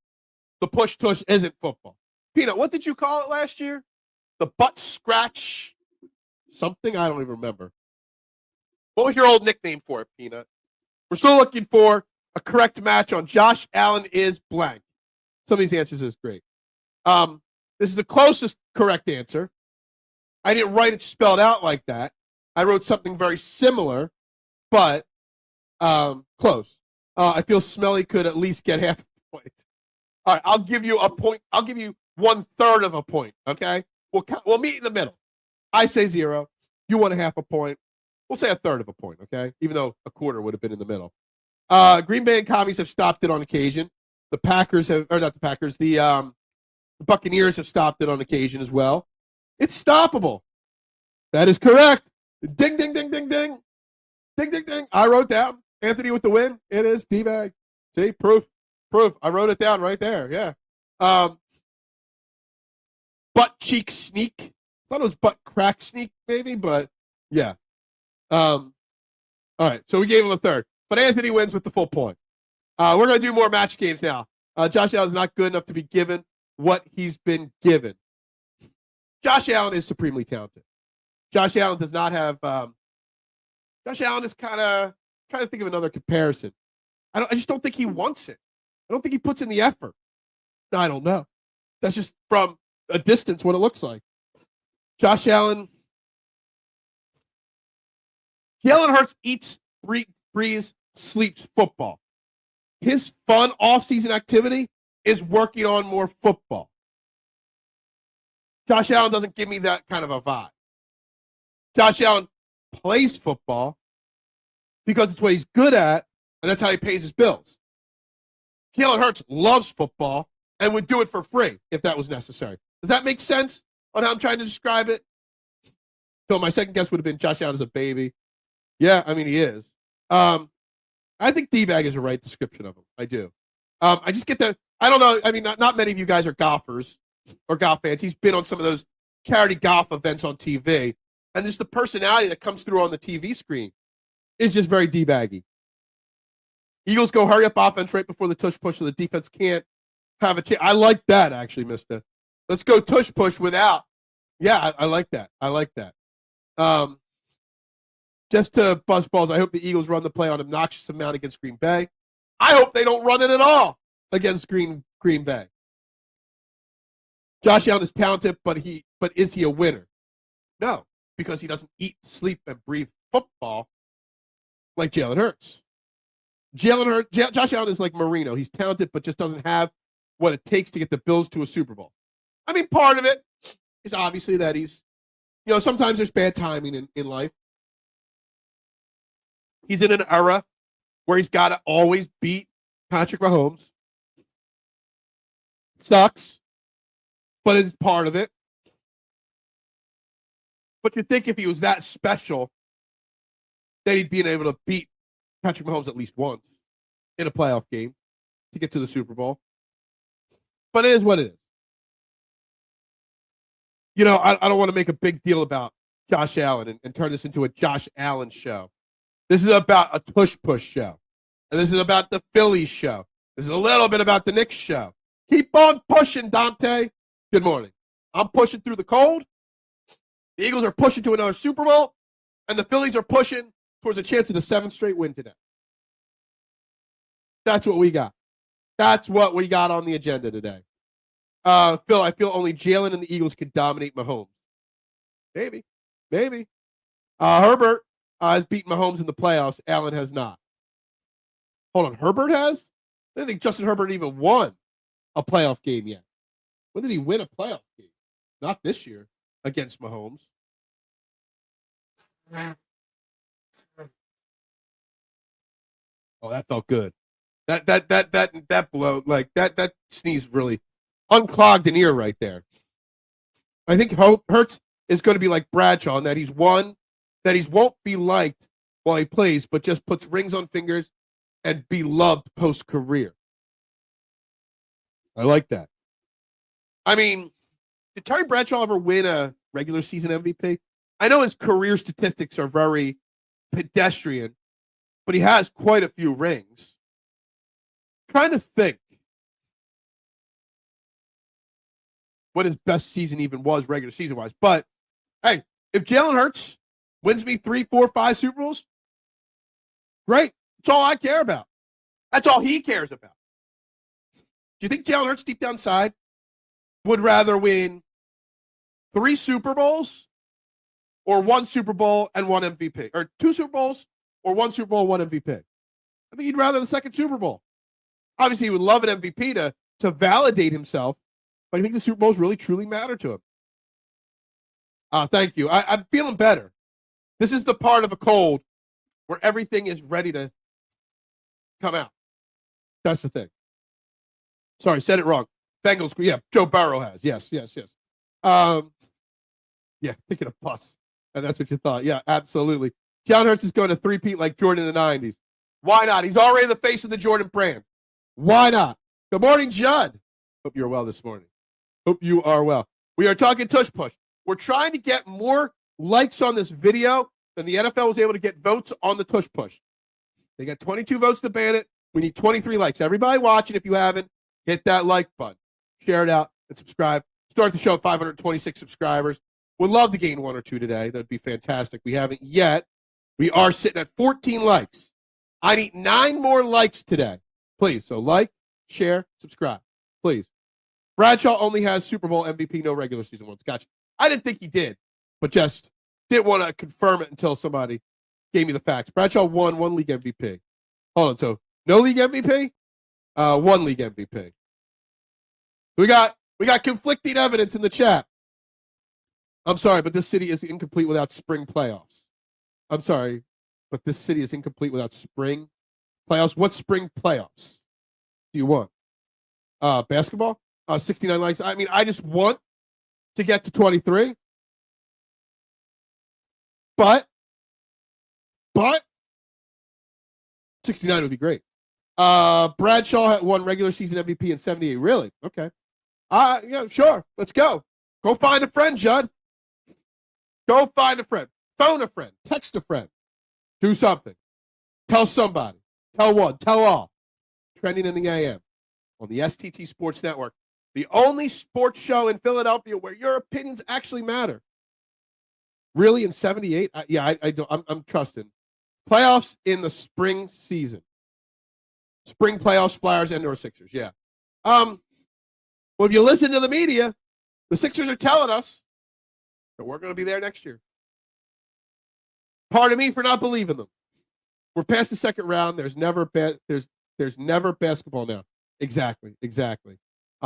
[SPEAKER 1] The push tush isn't football. Peanut, what did you call it last year? The butt scratch something? I don't even remember. What was your old nickname for it, Peanut? We're still looking for a correct match on Josh Allen is blank. Some of these answers is great. This is the closest correct answer. I didn't write it spelled out like that. I wrote something very similar, but close. I feel Smelly could at least get half a point. All right, I'll give you a point. I'll give you 1/3 of a point, okay? We'll meet in the middle. I say 0. You want a half a point. We'll say 1/3 of a point, okay? Even though a quarter would have been in the middle. Green Bay and Commies have stopped it on occasion. The Packers have, or not the Packers, the Buccaneers have stopped it on occasion as well. It's stoppable. That is correct. Ding, ding, ding, ding, ding. Ding, ding, ding. I wrote down Anthony with the win. It is D-bag. See, proof. I wrote it down right there. Yeah. Butt cheek sneak. I thought it was butt crack sneak, maybe, but yeah. All right, so we gave him 1/3. But Anthony wins with the full point. We're going to do more match games now. Josh Allen is not good enough to be given what he's been given. Josh Allen is supremely talented. Josh Allen does not have. Josh Allen is kind of trying to think of another comparison. I just don't think he wants it. I don't think he puts in the effort. I don't know. That's just from a distance what it looks like. Josh Allen. Jalen Hurts eats, breathes, sleeps football. His fun off-season activity is working on more football. Josh Allen doesn't give me that kind of a vibe. Josh Allen plays football because it's what he's good at, and that's how he pays his bills. Jalen Hurts loves football and would do it for free if that was necessary. Does that make sense on how I'm trying to describe it? So my second guess would have been Josh Allen is a baby. Yeah, I mean, he is. I think D-bag is a right description of him. I do. I just get the, I don't know. I mean, not many of you guys are golfers or golf fans. He's been on some of those charity golf events on TV. And just the personality that comes through on the TV screen is just very D-baggy. Eagles go hurry up offense right before the tush push so the defense can't have a chance. I like that, actually, mister. Let's go tush push without. Yeah, I like that. I like that. Just to bust balls, I hope the Eagles run the play on obnoxious amount against Green Bay. I hope they don't run it at all against Green Bay. Josh Allen is talented, but is he a winner? No, because he doesn't eat, sleep, and breathe football like Jalen Hurts. Josh Allen is like Marino. He's talented, but just doesn't have what it takes to get the Bills to a Super Bowl. I mean, part of it is obviously that he's, sometimes there's bad timing in life. He's in an era where he's got to always beat Patrick Mahomes. Sucks, but it's part of it. But you'd think if he was that special, that he'd be able to beat Patrick Mahomes at least once in a playoff game to get to the Super Bowl. But it is what it is. I don't want to make a big deal about Josh Allen and turn this into a Josh Allen show. This is about a Tush Push show. And this is about the Phillies show. This is a little bit about the Knicks show. Keep on pushing, Dante. Good morning. I'm pushing through the cold. The Eagles are pushing to another Super Bowl. And the Phillies are pushing towards a chance of the 7th straight win today. That's what we got. That's what we got on the agenda today. Phil, I feel only Jalen and the Eagles can dominate Mahomes. Maybe. Herbert has beaten Mahomes in the playoffs. Allen has not. Hold on, Herbert has? I didn't think Justin Herbert even won a playoff game yet. When did he win a playoff game? Not this year against Mahomes. Oh, that felt good. That blow, like that sneeze really unclogged an ear right there. I think Hurts is going to be like Bradshaw in that he won't be liked while he plays, but just puts rings on fingers and be loved post-career. I like that. I mean, did Terry Bradshaw ever win a regular season MVP? I know his career statistics are very pedestrian, but he has quite a few rings. Trying to think what his best season even was regular season-wise. But, hey, if Jalen Hurts wins me 3, 4, 5 Super Bowls, great. That's all I care about. That's all he cares about. Do you think Jalen Hurts deep down inside would rather win 3 Super Bowls or 1 Super Bowl and 1 MVP? Or 2 Super Bowls or 1 Super Bowl, 1 MVP? I think he'd rather the 2nd Super Bowl. Obviously, he would love an MVP to validate himself, but I think the Super Bowls really, truly matter to him. Thank you. I'm feeling better. This is the part of a cold where everything is ready to come out. That's the thing. Sorry, said it wrong. Bengals, yeah, Joe Burrow has. Yes. Yeah, thinking of bus. And that's what you thought. Yeah, absolutely. John Hurst is going to three-peat like Jordan in the 90s. Why not? He's already the face of the Jordan brand. Why not? Good morning, Judd. Hope you're well this morning. Hope you are well. We are talking Tush Push. We're trying to get more likes on this video than the NFL was able to get votes on the Tush Push. They got 22 votes to ban it. We need 23 likes. Everybody watching, if you haven't, hit that like button. Share it out and subscribe. Start the show at 526 subscribers. Would love to gain 1 or 2 today. That would be fantastic. We haven't yet. We are sitting at 14 likes. I need 9 more likes today. Please. So like, share, subscribe. Please. Bradshaw only has Super Bowl MVP, no regular season ones. Gotcha. I didn't think he did, but just didn't want to confirm it until somebody gave me the facts. Bradshaw won 1 league MVP. Hold on. So no league MVP, 1 league MVP. We got conflicting evidence in the chat. I'm sorry, but this city is incomplete without spring playoffs. I'm sorry, but this city is incomplete without spring playoffs. What spring playoffs do you want? Basketball? 69 likes. I mean, I just want to get to 23. But 69 would be great. Bradshaw had won regular season MVP in 78. Really? Okay. Yeah, sure. Let's go. Go find a friend, Judd. Go find a friend. Phone a friend. Text a friend. Do something. Tell somebody. Tell one, tell all. Trending in the AM on the STT Sports Network, the only sports show in Philadelphia where your opinions actually matter. Really, in 78? I don't. I'm trusting. Playoffs in the spring season. Spring playoffs, Flyers, and/or Sixers. Yeah. Well, if you listen to the media, the Sixers are telling us that we're going to be there next year. Pardon me for not believing them. We're past the second round. There's never basketball now. Exactly.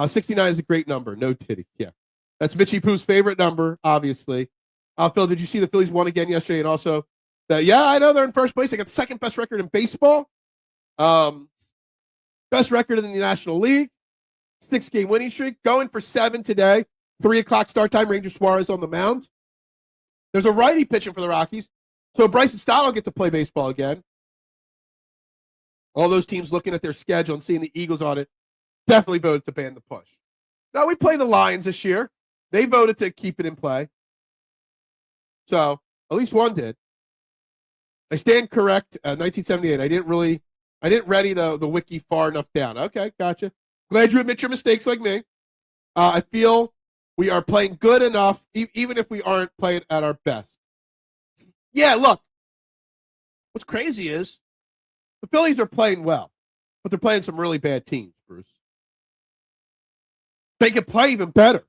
[SPEAKER 1] 69 is a great number. No titty. Yeah. That's Mitchie Pooh's favorite number, obviously. Phil, did you see the Phillies won again yesterday? And also, yeah, I know they're in first place. They got the second best record in baseball. Best record in the National League. 6-game winning streak. Going for 7 today. 3 o'clock start time. Ranger Suarez on the mound. There's a righty pitching for the Rockies. So Bryson Stott will get to play baseball again. All those teams looking at their schedule and seeing the Eagles on it definitely voted to ban the push. Now, we play the Lions this year. They voted to keep it in play. So, at least one did. I stand correct. 1978. I didn't ready the wiki far enough down. Okay, gotcha. Glad you admit your mistakes like me. I feel we are playing good enough, even if we aren't playing at our best. Yeah, look. What's crazy is the Phillies are playing well, but they're playing some really bad teams, Bruce. They can play even better.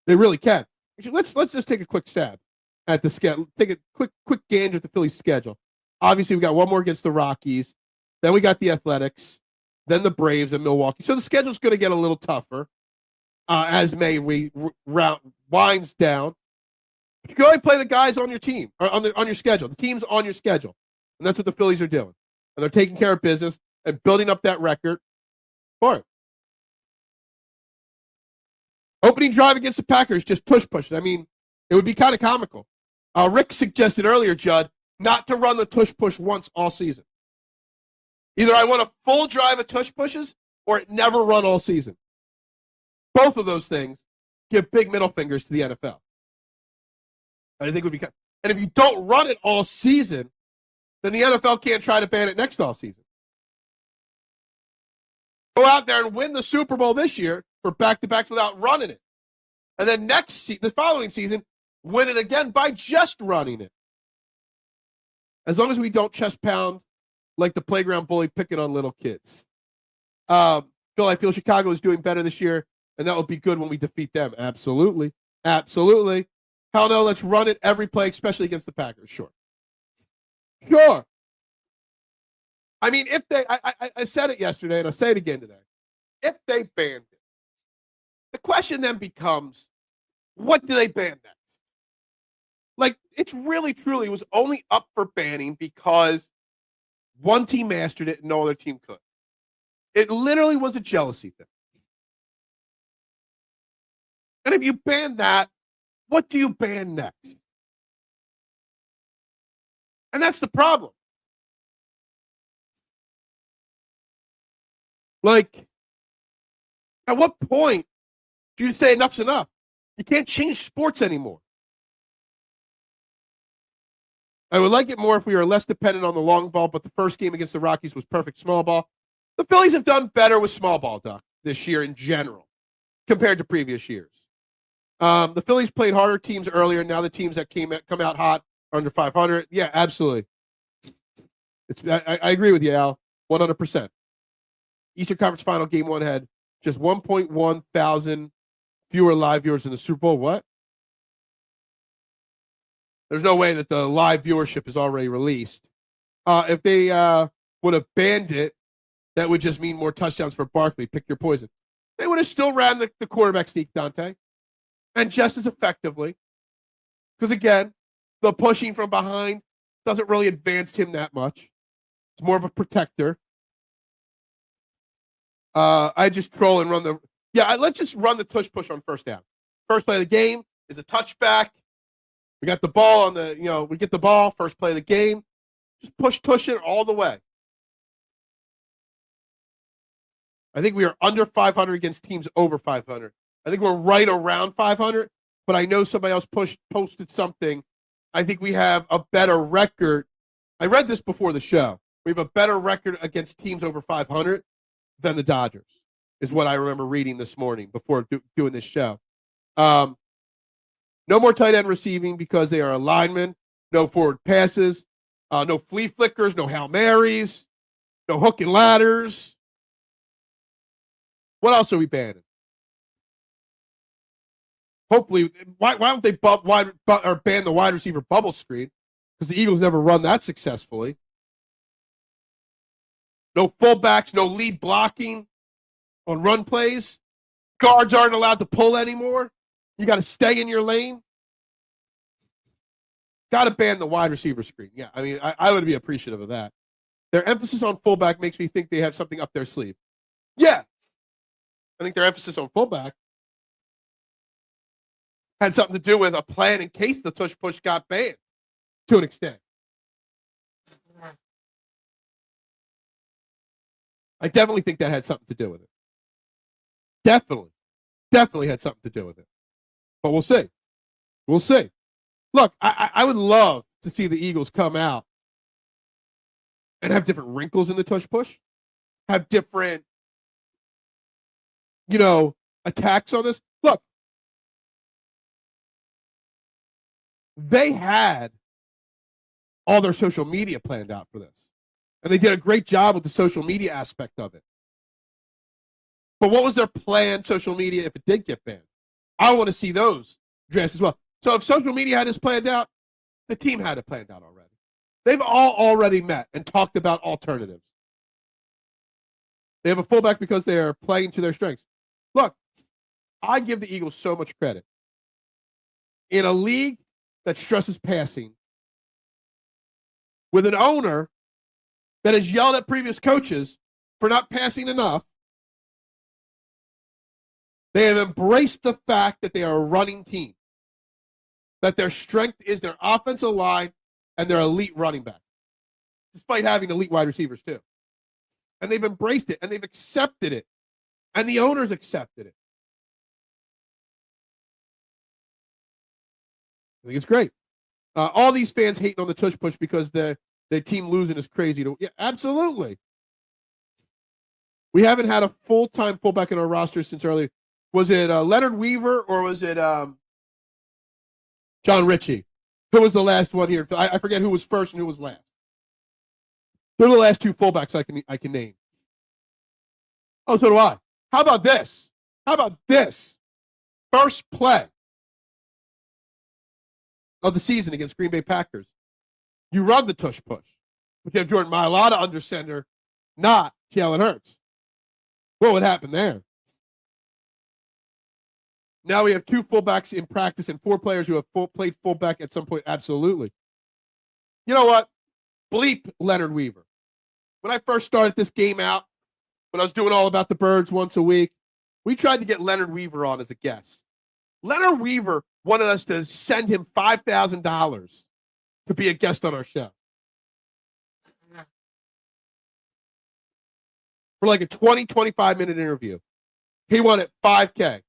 [SPEAKER 1] They really can. Actually, let's just take a quick stab at the schedule. Take a quick gander at the Phillies schedule. Obviously, we got one more against the Rockies. Then we got the Athletics. Then the Braves and Milwaukee. So the schedule's going to get a little tougher as May winds down. You can only play the guys on your team, or on your schedule. The team's on your schedule. And that's what the Phillies are doing. And they're taking care of business and building up that record for it. Opening drive against the Packers, just tush push. I mean, it would be kind of comical. Rick suggested earlier, Judd, not to run the tush push once all season. Either I want a full drive of tush pushes or it never run all season. Both of those things give big middle fingers to the NFL. I think it would be kind of, and if you don't run it all season, then the NFL can't try to ban it next off season. Go out there and win the Super Bowl this year for back-to-backs without running it. And then the following season, win it again by just running it. As long as we don't chest pound like the playground bully picking on little kids. Phil, I feel Chicago is doing better this year, and that will be good when we defeat them. Absolutely. Hell no, let's run it every play, especially against the Packers. Sure. I mean, if they, I said it yesterday, and I'll say it again today. If they banned it, the question then becomes, what do they ban next? Like, it's really, truly was only up for banning because one team mastered it and no other team could. It literally was a jealousy thing. And if you ban that, what do you ban next? And that's the problem. Like, at what point do you say enough's enough? You can't change sports anymore. I would like it more if we were less dependent on the long ball, but the first game against the Rockies was perfect small ball. The Phillies have done better with small ball, Doc, this year in general compared to previous years. The Phillies played harder teams earlier. Now the teams that come out hot are under 500. Yeah, absolutely. I agree with you, Al, 100%. Eastern Conference Final Game 1 had just 1.1 thousand fewer live viewers in the Super Bowl. What? There's no way that the live viewership is already released. If they would have banned it, that would just mean more touchdowns for Barkley. Pick your poison. They would have still ran the quarterback sneak, Dante, and just as effectively. Because, again, the pushing from behind doesn't really advance him that much. It's more of a protector. I just troll and run the... Yeah, let's just run the tush push on first down. First play of the game is a touchback. We got the ball on the, we get the ball, first play of the game. Just tush it all the way. I think we are under 500 against teams over 500. I think we're right around 500, but I know somebody else posted something. I think we have a better record. I read this before the show. We have a better record against teams over 500 than the Dodgers, is what I remember reading this morning before doing this show. No more tight end receiving because they are a lineman. No forward passes. No flea flickers. No Hail Marys. No hook and ladders. What else are we banning? Hopefully, why don't they ban the wide receiver bubble screen? Because the Eagles never run that successfully. No fullbacks, no lead blocking on run plays. Guards aren't allowed to pull anymore. You got to stay in your lane. Got to ban the wide receiver screen. Yeah, I mean, I would be appreciative of that. Their emphasis on fullback makes me think they have something up their sleeve. Yeah. I think their emphasis on fullback had something to do with a plan in case the Tush Push got banned to an extent. I definitely think that had something to do with it. Definitely had something to do with it. But we'll see. We'll see. Look, I would love to see the Eagles come out and have different wrinkles in the Tush Push, have different, attacks on this. Look, they had all their social media planned out for this. And they did a great job with the social media aspect of it. But what was their planned social media if it did get banned? I want to see those dressed as well. So if social media had this planned out, the team had it planned out already. They've all already met and talked about alternatives. They have a fullback because they are playing to their strengths. Look, I give the Eagles so much credit. In a league that stresses passing, with an owner that has yelled at previous coaches for not passing enough, they have embraced the fact that they are a running team, that their strength is their offensive line and their elite running back, despite having elite wide receivers too. And they've embraced it, and they've accepted it, and the owners accepted it. I think it's great. All these fans hating on the Tush Push because the team losing is crazy. Yeah, absolutely. We haven't had a full-time fullback in our roster since early. Was it Leonard Weaver or was it John Ritchie? Who was the last one here? I forget who was first and who was last. They're the last two fullbacks I can name. Oh, so do I. How about this? First play of the season against Green Bay Packers. You run the Tush Push. But you have Jordan Mailata under center, not Jalen Hurts. What would happen there? Now we have two fullbacks in practice and four players who have played fullback at some point. Absolutely. You know what? Bleep Leonard Weaver. When I first started this game out, when I was doing All About the Birds once a week, we tried to get Leonard Weaver on as a guest. Leonard Weaver wanted us to send him $5,000 to be a guest on our show. For like a 20, 25-minute interview. He wanted $5K.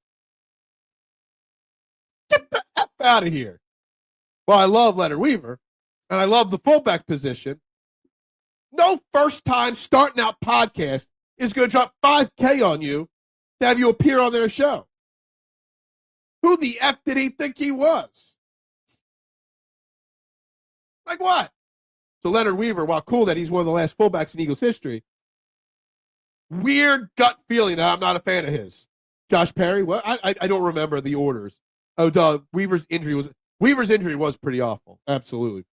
[SPEAKER 1] Get the F out of here. Well, I love Leonard Weaver, and I love the fullback position. No first-time starting out podcast is going to drop $5K on you to have you appear on their show. Who the F did he think he was? Like what? So Leonard Weaver, while cool that he's one of the last fullbacks in Eagles history, weird gut feeling that I'm not a fan of his. Josh Perry, what? I don't remember the orders. Oh, duh. Weaver's injury was pretty awful. Absolutely.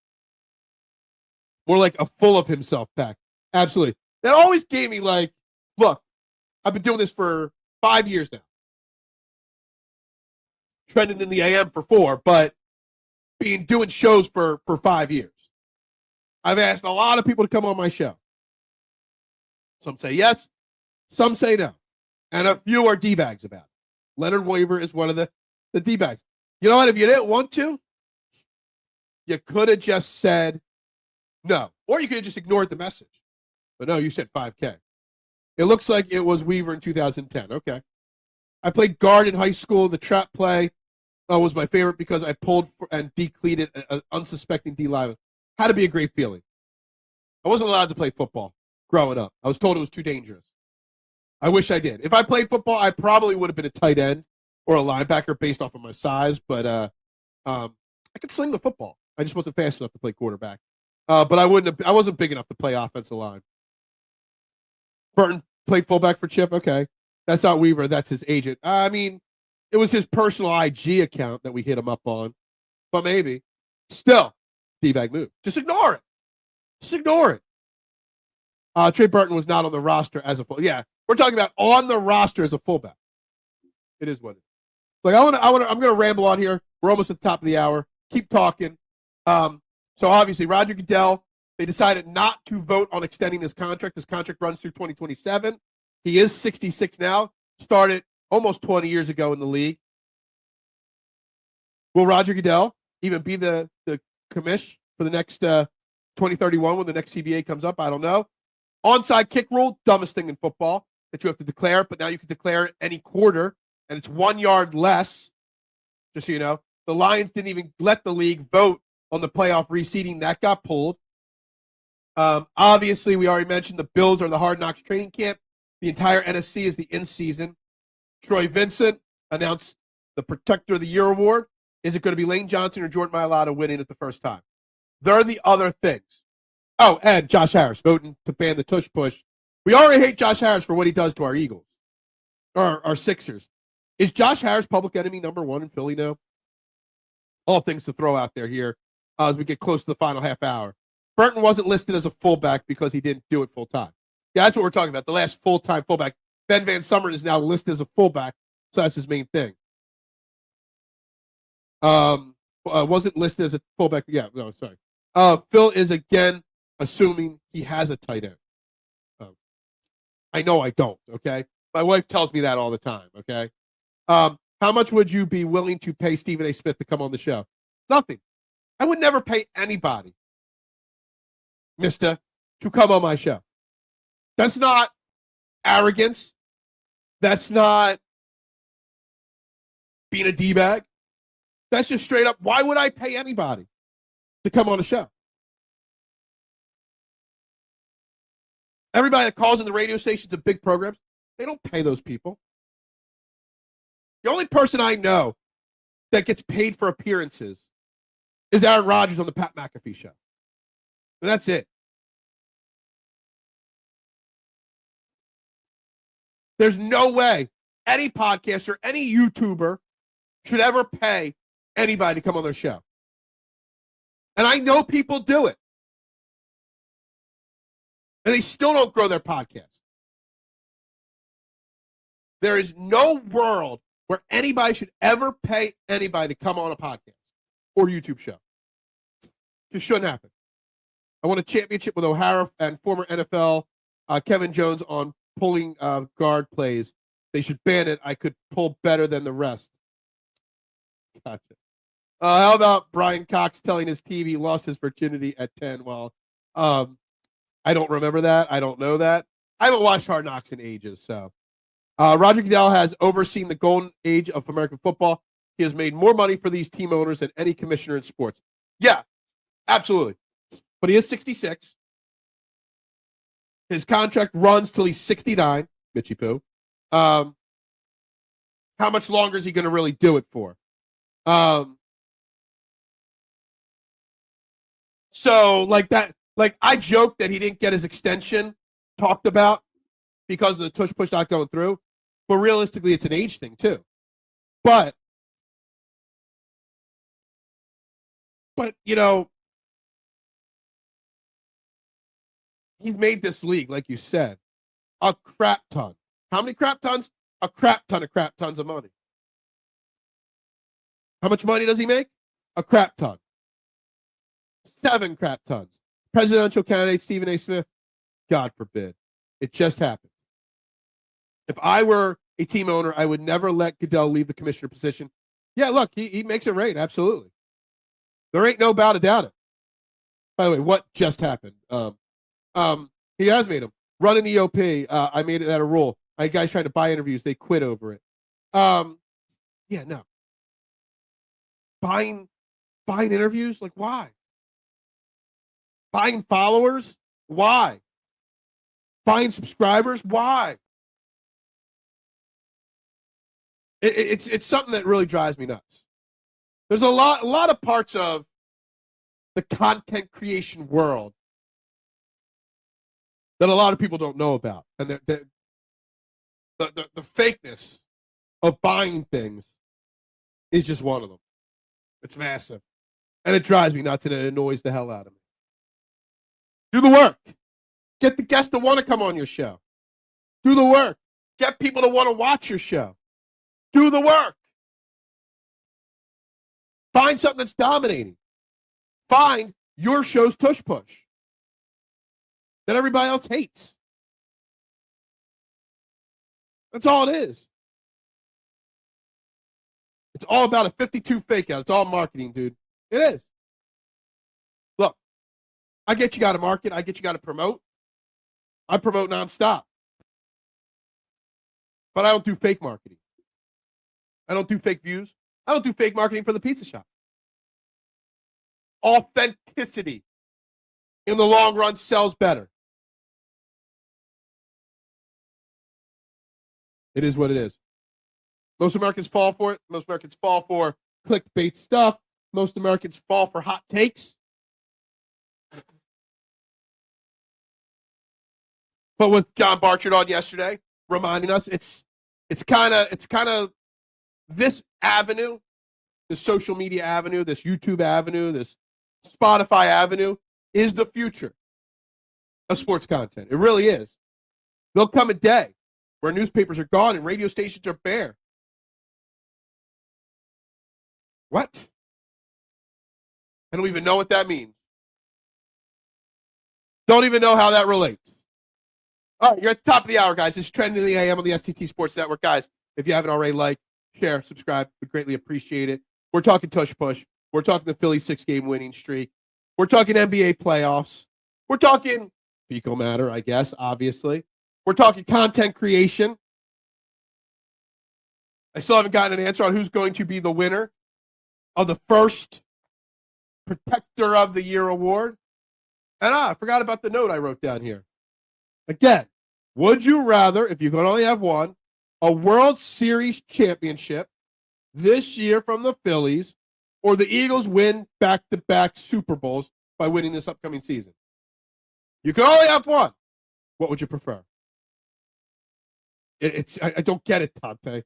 [SPEAKER 1] More like a full of himself back. Absolutely. That always gave me like, look, I've been doing this for 5 years now. Trending in the AM for 4, but doing shows for 5 years. I've asked a lot of people to come on my show. Some say yes, some say no. And a few are D-bags about it. Leonard Weaver is one of the D-bags. You know what? If you didn't want to, you could have just said no. Or you could have just ignored the message. But no, you said $5K. It looks like it was Weaver in 2010. Okay. I played guard in high school. The trap play was my favorite because I pulled and decleated an unsuspecting D lineman. Had to be a great feeling. I wasn't allowed to play football growing up. I was told it was too dangerous. I wish I did. If I played football, I probably would have been a tight end or a linebacker based off of my size, but I could sling the football. I just wasn't fast enough to play quarterback. But I wasn't big enough to play offensive line. Burton played fullback for Chip. Okay. That's not Weaver. That's his agent. I mean, it was his personal IG account that we hit him up on. But maybe. Still, D-bag move. Just ignore it. Just ignore it. Trey Burton was not on the roster as a full. Yeah, we're talking about on the roster as a fullback. It is what it is. Like I'm gonna ramble on here. We're almost at the top of the hour. Keep talking. So obviously Roger Goodell, they decided not to vote on extending his contract. His contract runs through 2027. He is 66 now. Started almost 20 years ago in the league. Will Roger Goodell even be the commish for the next 2031 when the next CBA comes up? I don't know. Onside kick rule, dumbest thing in football that you have to declare, but now you can declare it any quarter, and it's 1 yard less. Just so you know, the Lions didn't even let the league vote on the playoff reseeding. That got pulled. Obviously, we already mentioned the Bills are the Hard Knocks training camp. The entire NFC is the in-season. Troy Vincent announced the Protector of the Year award. Is it going to be Lane Johnson or Jordan Mailata winning it the first time? They're the other things. Oh, and Josh Harris voting to ban the Tush Push. We already hate Josh Harris for what he does to our Eagles, or our Sixers. Is Josh Harris public enemy number one in Philly now? All things to throw out there here as we get close to the final half hour. Burton wasn't listed as a fullback because he didn't do it full time. Yeah, that's what we're talking about. The last full-time fullback. Ben Van Summer is now listed as a fullback, so that's his main thing. Wasn't listed as a fullback. Yeah, no, sorry. Phil is again assuming he has a tight end. I know I don't, okay? My wife tells me that all the time, okay? How much would you be willing to pay Stephen A. Smith to come on the show? Nothing. I would never pay anybody, mister, to come on my show. That's not arrogance. That's not being a D-bag. That's just straight up, why would I pay anybody to come on the show? Everybody that calls in the radio stations of big programs, they don't pay those people. The only person I know that gets paid for appearances is Aaron Rodgers on the Pat McAfee show. And that's it. There's no way any podcaster, any YouTuber should ever pay anybody to come on their show. And I know people do it. And they still don't grow their podcast. There is no world where anybody should ever pay anybody to come on a podcast or YouTube show. Just shouldn't happen. I won a championship with O'Hara and former NFL Kevin Jones on pulling guard plays. They should ban it. I could pull better than the rest. Gotcha. How about Brian Cox telling his team he lost his virginity at 10? Well, I don't remember that. I don't know that. I haven't watched Hard Knocks in ages. So, Roger Goodell has overseen the golden age of American football. He has made more money for these team owners than any commissioner in sports. Yeah, absolutely. But he is 66. His contract runs till he's 69, Mitchie Poo. How much longer is he going to really do it for? So like that, like I joked that he didn't get his extension talked about because of the Tush Push not going through, but realistically, it's an age thing too. But you know, he's made this league, like you said, a crap ton. How many crap tons? A crap ton of crap tons of money. How much money does he make? A crap ton. 7 crap tons. Presidential candidate Stephen A. Smith, God forbid. It just happened. If I were a team owner, I would never let Goodell leave the commissioner position. Yeah, look, he makes it rain, absolutely. There ain't no doubt about it. By the way, what just happened? He has made him. Running EOP, I made it at a rule. I had guys trying to buy interviews. They quit over it. Yeah, no. Buying interviews? Like, why? Buying followers? Why? Buying subscribers? Why? It's something that really drives me nuts. There's a lot of parts of the content creation world that a lot of people don't know about, and the fakeness of buying things is just one of them. It's massive, and it drives me nuts, and it annoys the hell out of me. Do the work. Get the guests that want to come on your show. Do the work. Get people to want to watch your show. Do the work. Find something that's dominating. Find your show's Tush Push that everybody else hates. That's all it is. It's all about a 52 fake out. It's all marketing, dude. It is. Look, I get you got to market. I get you got to promote. I promote nonstop. But I don't do fake marketing. I don't do fake views. I don't do fake marketing for the pizza shop. Authenticity in the long run sells better. It is what it is. Most Americans fall for it. Most Americans fall for clickbait stuff. Most Americans fall for hot takes. But with John Barchard on yesterday, reminding us it's kind of this avenue, this social media avenue, this YouTube avenue, this Spotify avenue is the future of sports content. It really is. There'll come a day where newspapers are gone and radio stations are bare. What? I don't even know what that means. Don't even know how that relates. All right, you're at the top of the hour, guys. It's Trending in the AM on the STT Sports Network. Guys, if you haven't already, like, share, subscribe. We'd greatly appreciate it. We're talking Tush Push. We're talking the Phillies 6-game winning streak. We're talking NBA playoffs. We're talking fecal matter, I guess, obviously. We're talking content creation. I still haven't gotten an answer on who's going to be the winner of the first Protector of the Year award. And I forgot about the note I wrote down here. Again, would you rather, if you could only have one, a World Series championship this year from the Phillies, or the Eagles win back-to-back Super Bowls by winning this upcoming season? You can only have one. What would you prefer? I don't get it, Tante.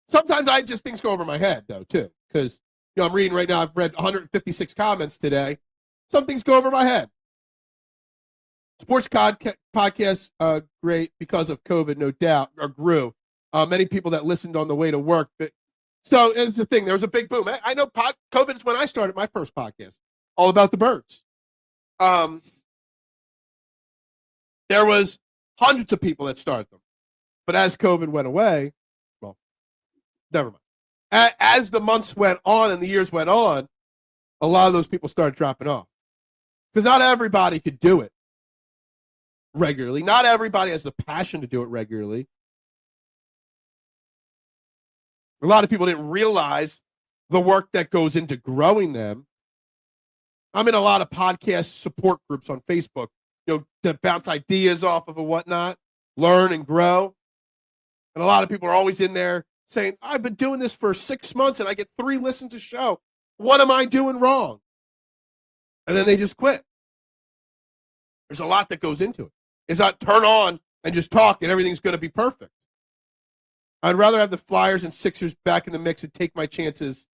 [SPEAKER 1] Sometimes things go over my head, though, too, because I'm reading right now. I've read 156 comments today. Some things go over my head. Sports podcasts, great because of COVID, no doubt, or grew. Many people that listened on the way to work. But, so it's the thing. There was a big boom. I know COVID is when I started my first podcast, all about the birds. There was hundreds of people that started them. But as COVID went away, well, never mind. As the months went on and the years went on, a lot of those people started dropping off. Because not everybody could do it regularly. Not everybody has the passion to do it regularly. A lot of people didn't realize the work that goes into growing them. I'm in a lot of podcast support groups on Facebook, to bounce ideas off of and whatnot, learn and grow. And a lot of people are always in there saying, I've been doing this for 6 months and I get 3 listens a show. What am I doing wrong? And then they just quit. There's a lot that goes into it. It's not turn on and just talk and everything's going to be perfect. I'd rather have the Flyers and Sixers back in the mix and take my chances.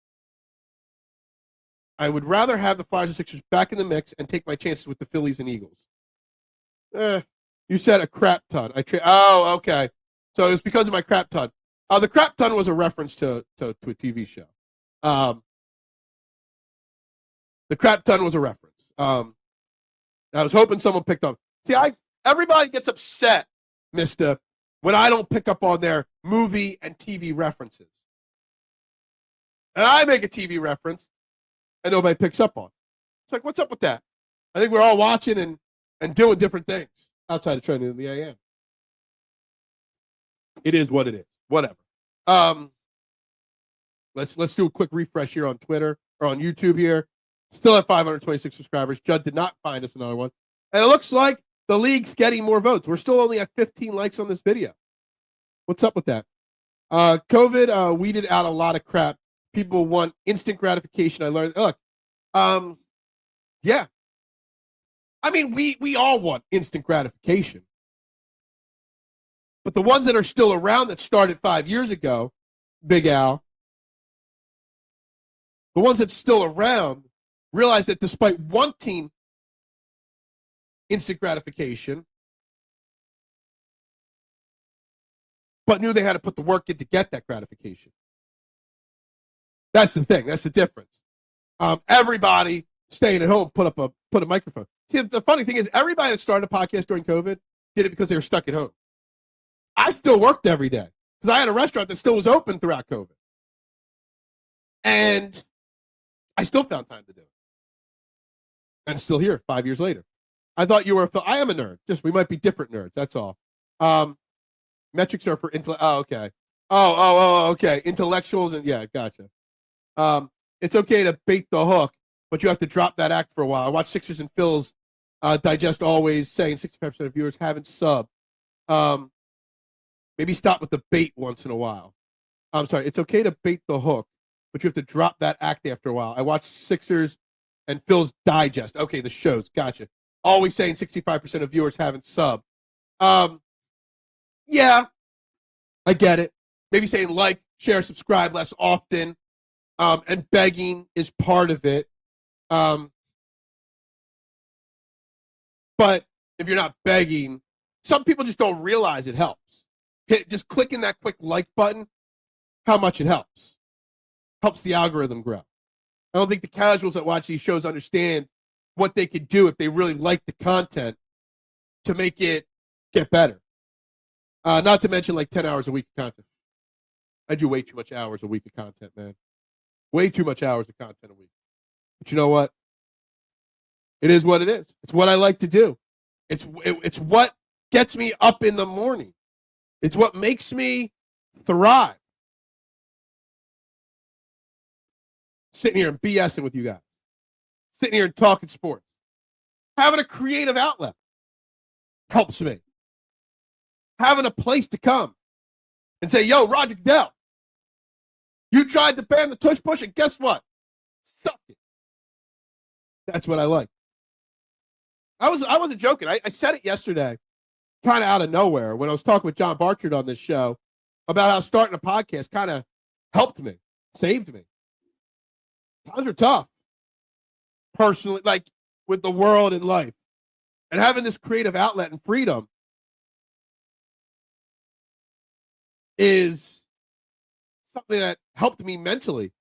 [SPEAKER 1] I would rather have the Flyers and Sixers back in the mix and take my chances with the Phillies and Eagles. You said a crap ton. Oh, okay. So it was because of my crap ton. The crap ton was a reference to a TV show. The crap ton was a reference. I was hoping someone picked up. See, everybody gets upset, mister, when I don't pick up on their movie and TV references. And I make a TV reference, and nobody picks up on it. It's like, what's up with that? I think we're all watching and doing different things outside of Trending in the AM. It is what it is. Whatever. Let's do a quick refresh here on Twitter or on YouTube here. Still at 526 subscribers. Judd did not find us another one. And it looks like The league's getting more votes. We're still only at 15 likes on this video. What's up with that? COVID weeded out a lot of crap. People want instant gratification. I learned. Look, yeah. I mean, we all want instant gratification. But the ones that are still around that started 5 years ago, Big Al, the ones that's still around realize that despite wanting instant gratification, but knew they had to put the work in to get that gratification. That's the thing. That's the difference. Everybody staying at home put a microphone. See, the funny thing is, everybody that started a podcast during COVID did it because they were stuck at home. I still worked every day because I had a restaurant that still was open throughout COVID, and I still found time to do it. And it's still here 5 years later. I thought you were I am a nerd. Just we might be different nerds. That's all. Metrics are for oh, okay. Okay. Intellectuals and yeah, gotcha. It's okay to bait the hook, but you have to drop that act for a while. I watched Sixers and Phillies digest always saying 65% of viewers haven't subbed. Maybe stop with the bait once in a while. I'm sorry. It's okay to bait the hook, but you have to drop that act after a while. I watched Sixers and Phil's digest. Okay, the shows. Gotcha. Always saying 65% of viewers haven't subbed. Yeah, I get it. Maybe saying like, share, subscribe less often, and begging is part of it. But if you're not begging, some people just don't realize it helps. Just clicking that quick like button, how much it helps. Helps the algorithm grow. I don't think the casuals that watch these shows understand what they could do if they really like the content to make it get better. Not to mention like 10 hours a week of content. I do way too much hours a week of content, man. Way too much hours of content a week. But you know what? It is what it is. It's what I like to do. It's what gets me up in the morning. It's what makes me thrive. Sitting here and BSing with you guys. Sitting here and talking sports. Having a creative outlet helps me. Having a place to come and say, yo, Roger Goodell, you tried to ban the Tush Push, and guess what? Suck it. That's what I like. I wasn't joking. I said it yesterday, kind of out of nowhere, when I was talking with John Barchard on this show about how starting a podcast kind of helped me, saved me. Times are tough, personally, like with the world and life. And having this creative outlet and freedom is something that helped me mentally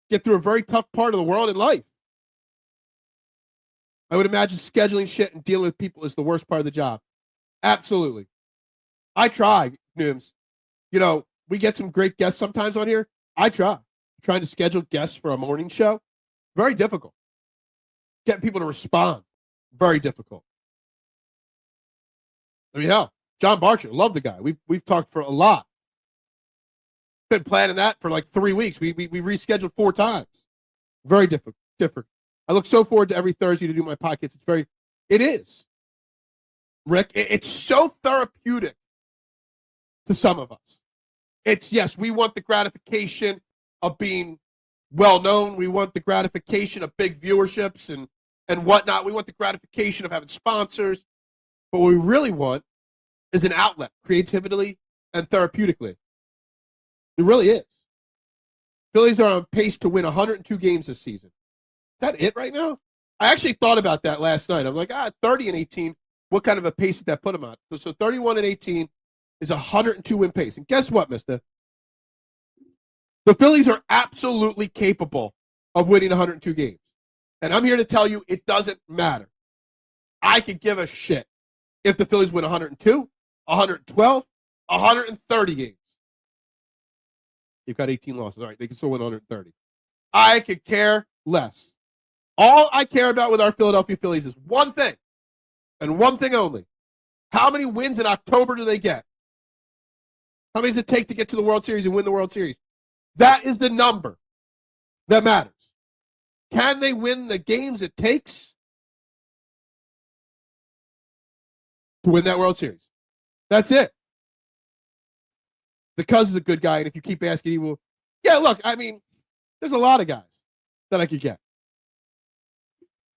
[SPEAKER 1] get through a very tough part of the world and life. I would imagine scheduling shit and dealing with people is the worst part of the job. Absolutely. I try, Nooms. You know, we get some great guests sometimes on here. I try. Trying to schedule guests for a morning show, very difficult. Getting people to respond, very difficult. I mean, hell, John Barchard, love the guy. We've talked for a lot. Been planning that for like 3 weeks. We rescheduled 4 times. Very different. I look so forward to every Thursday to do my podcast. It is. Rick, it's so therapeutic to some of us. It's, yes, we want the gratification of being well-known. We want the gratification of big viewerships and whatnot. We want the gratification of having sponsors. But what we really want is an outlet, creatively and therapeutically. It really is. Phillies are on pace to win 102 games this season. Is that it right now? I actually thought about that last night. I'm like, 30-18. What kind of a pace did that put them on? So 31-18 is a 102 win pace. And guess what, mister? The Phillies are absolutely capable of winning 102 games. And I'm here to tell you it doesn't matter. I could give a shit if the Phillies win 102, 112, 130 games. You've got 18 losses. All right, they can still win 130. I could care less. All I care about with our Philadelphia Phillies is one thing, and one thing only. How many wins in October do they get? How many does it take to get to the World Series and win the World Series? That is the number that matters. Can they win the games it takes? to win that World Series. That's it. The Cuz is a good guy, and if you keep asking, he will. Yeah, look, I mean, there's a lot of guys that I could get.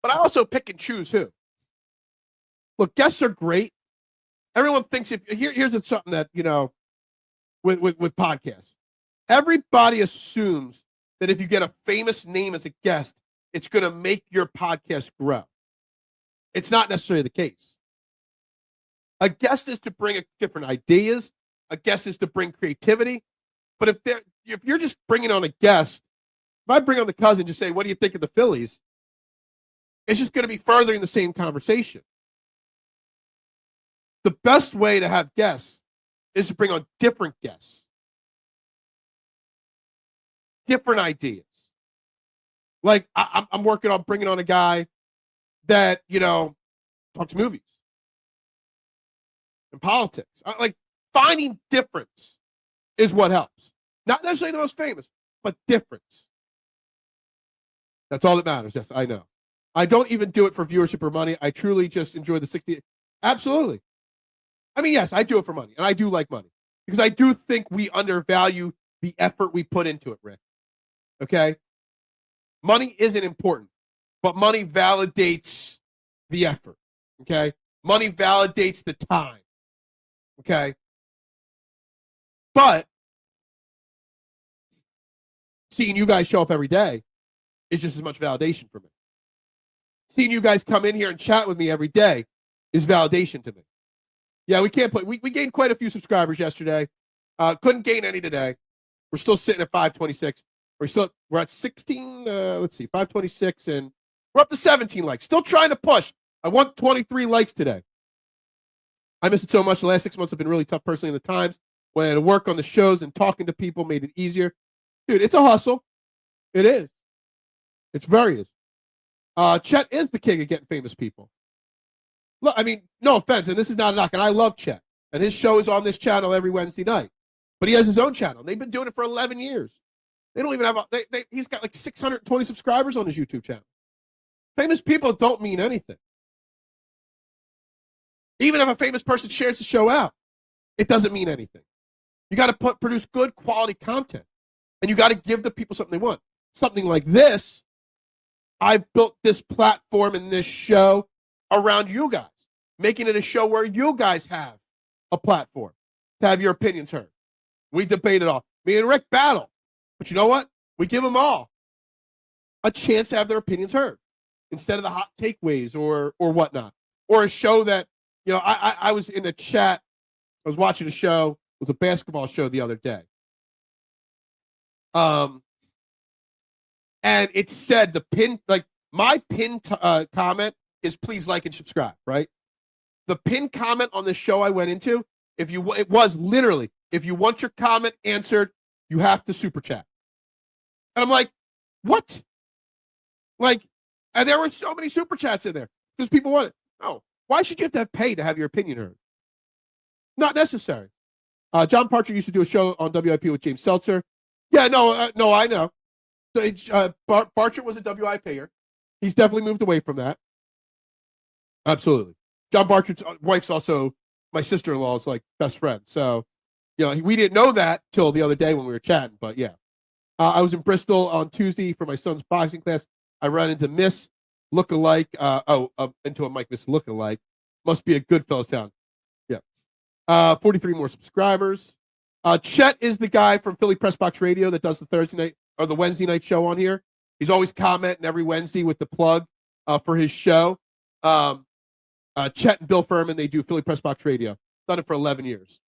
[SPEAKER 1] But I also pick and choose who. Look, guests are great. Everyone thinks here's something that, with podcasts. Everybody assumes that if you get a famous name as a guest, it's going to make your podcast grow. It's not necessarily the case. A guest is to bring different ideas. A guest is to bring creativity. But if you're just bringing on a guest, if I bring on the cousin and just say, what do you think of the Phillies? It's just going to be furthering the same conversation. The best way to have guests is to bring on different guests. Different ideas. Like, I'm working on bringing on a guy that, talks movies and politics. Like, finding difference is what helps. Not necessarily the most famous, but difference. That's all that matters. Yes, I know. I don't even do it for viewership or money. I truly just enjoy the 60. Absolutely. I mean, yes, I do it for money, and I do like money because I do think we undervalue the effort we put into it, Rick. Okay? Money isn't important, but money validates the effort. Okay? Money validates the time. Okay? But seeing you guys show up every day is just as much validation for me. Seeing you guys come in here and chat with me every day is validation to me. Yeah, we can't put. We gained quite a few subscribers yesterday. Couldn't gain any today. We're still sitting at 526. We're at 16. Let's see, 526, and we're up to 17 likes. Still trying to push. I want 23 likes today. I miss it so much. The last 6 months have been really tough personally. In the times when I had to work on the shows and talking to people made it easier. Dude, it's a hustle. It is. It's very is. Chet is the king of getting famous people. Look, I mean, no offense, and this is not a knock, and I love Chet. And his show is on this channel every Wednesday night. But he has his own channel. They've been doing it for 11 years. They don't even have he's got like 620 subscribers on his YouTube channel. Famous people don't mean anything. Even if a famous person shares the show out, it doesn't mean anything. You got to produce good quality content. And you got to give the people something they want. Something like this, I've built this platform and this show around you guys, making it a show where you guys have a platform to have your opinions heard. We debate it all. Me and Rick battle. But you know what? We give them all a chance to have their opinions heard instead of the hot takeaways or whatnot. Or a show that, I was in a chat. I was watching a show. It was a basketball show the other day. And it said my pinned comment is please like and subscribe, right? The pinned comment on the show I went into, it was literally, if you want your comment answered, you have to super chat. And I'm like, what? And there were so many super chats in there because people want it. No, why should you have to pay to have your opinion heard? Not necessary. John Parcher used to do a show on WIP with James Seltzer. Yeah, no, I know. Barcher was a WI payer. He's definitely moved away from that. Absolutely. John Barcher's wife's also my sister-in-law's best friend. So, we didn't know that till the other day when we were chatting. But yeah, I was in Bristol on Tuesday for my son's boxing class. I ran into Miss Lookalike. Into a Mike Miss Lookalike. Must be a Goodfellas town. Yeah. 43 more subscribers. Chet is the guy from Philly Press Box Radio that does the Thursday night or the Wednesday night show on here. He's always commenting every Wednesday with the plug for his show. Chet and Bill Furman, they do Philly Press Box Radio. Done it for 11 years.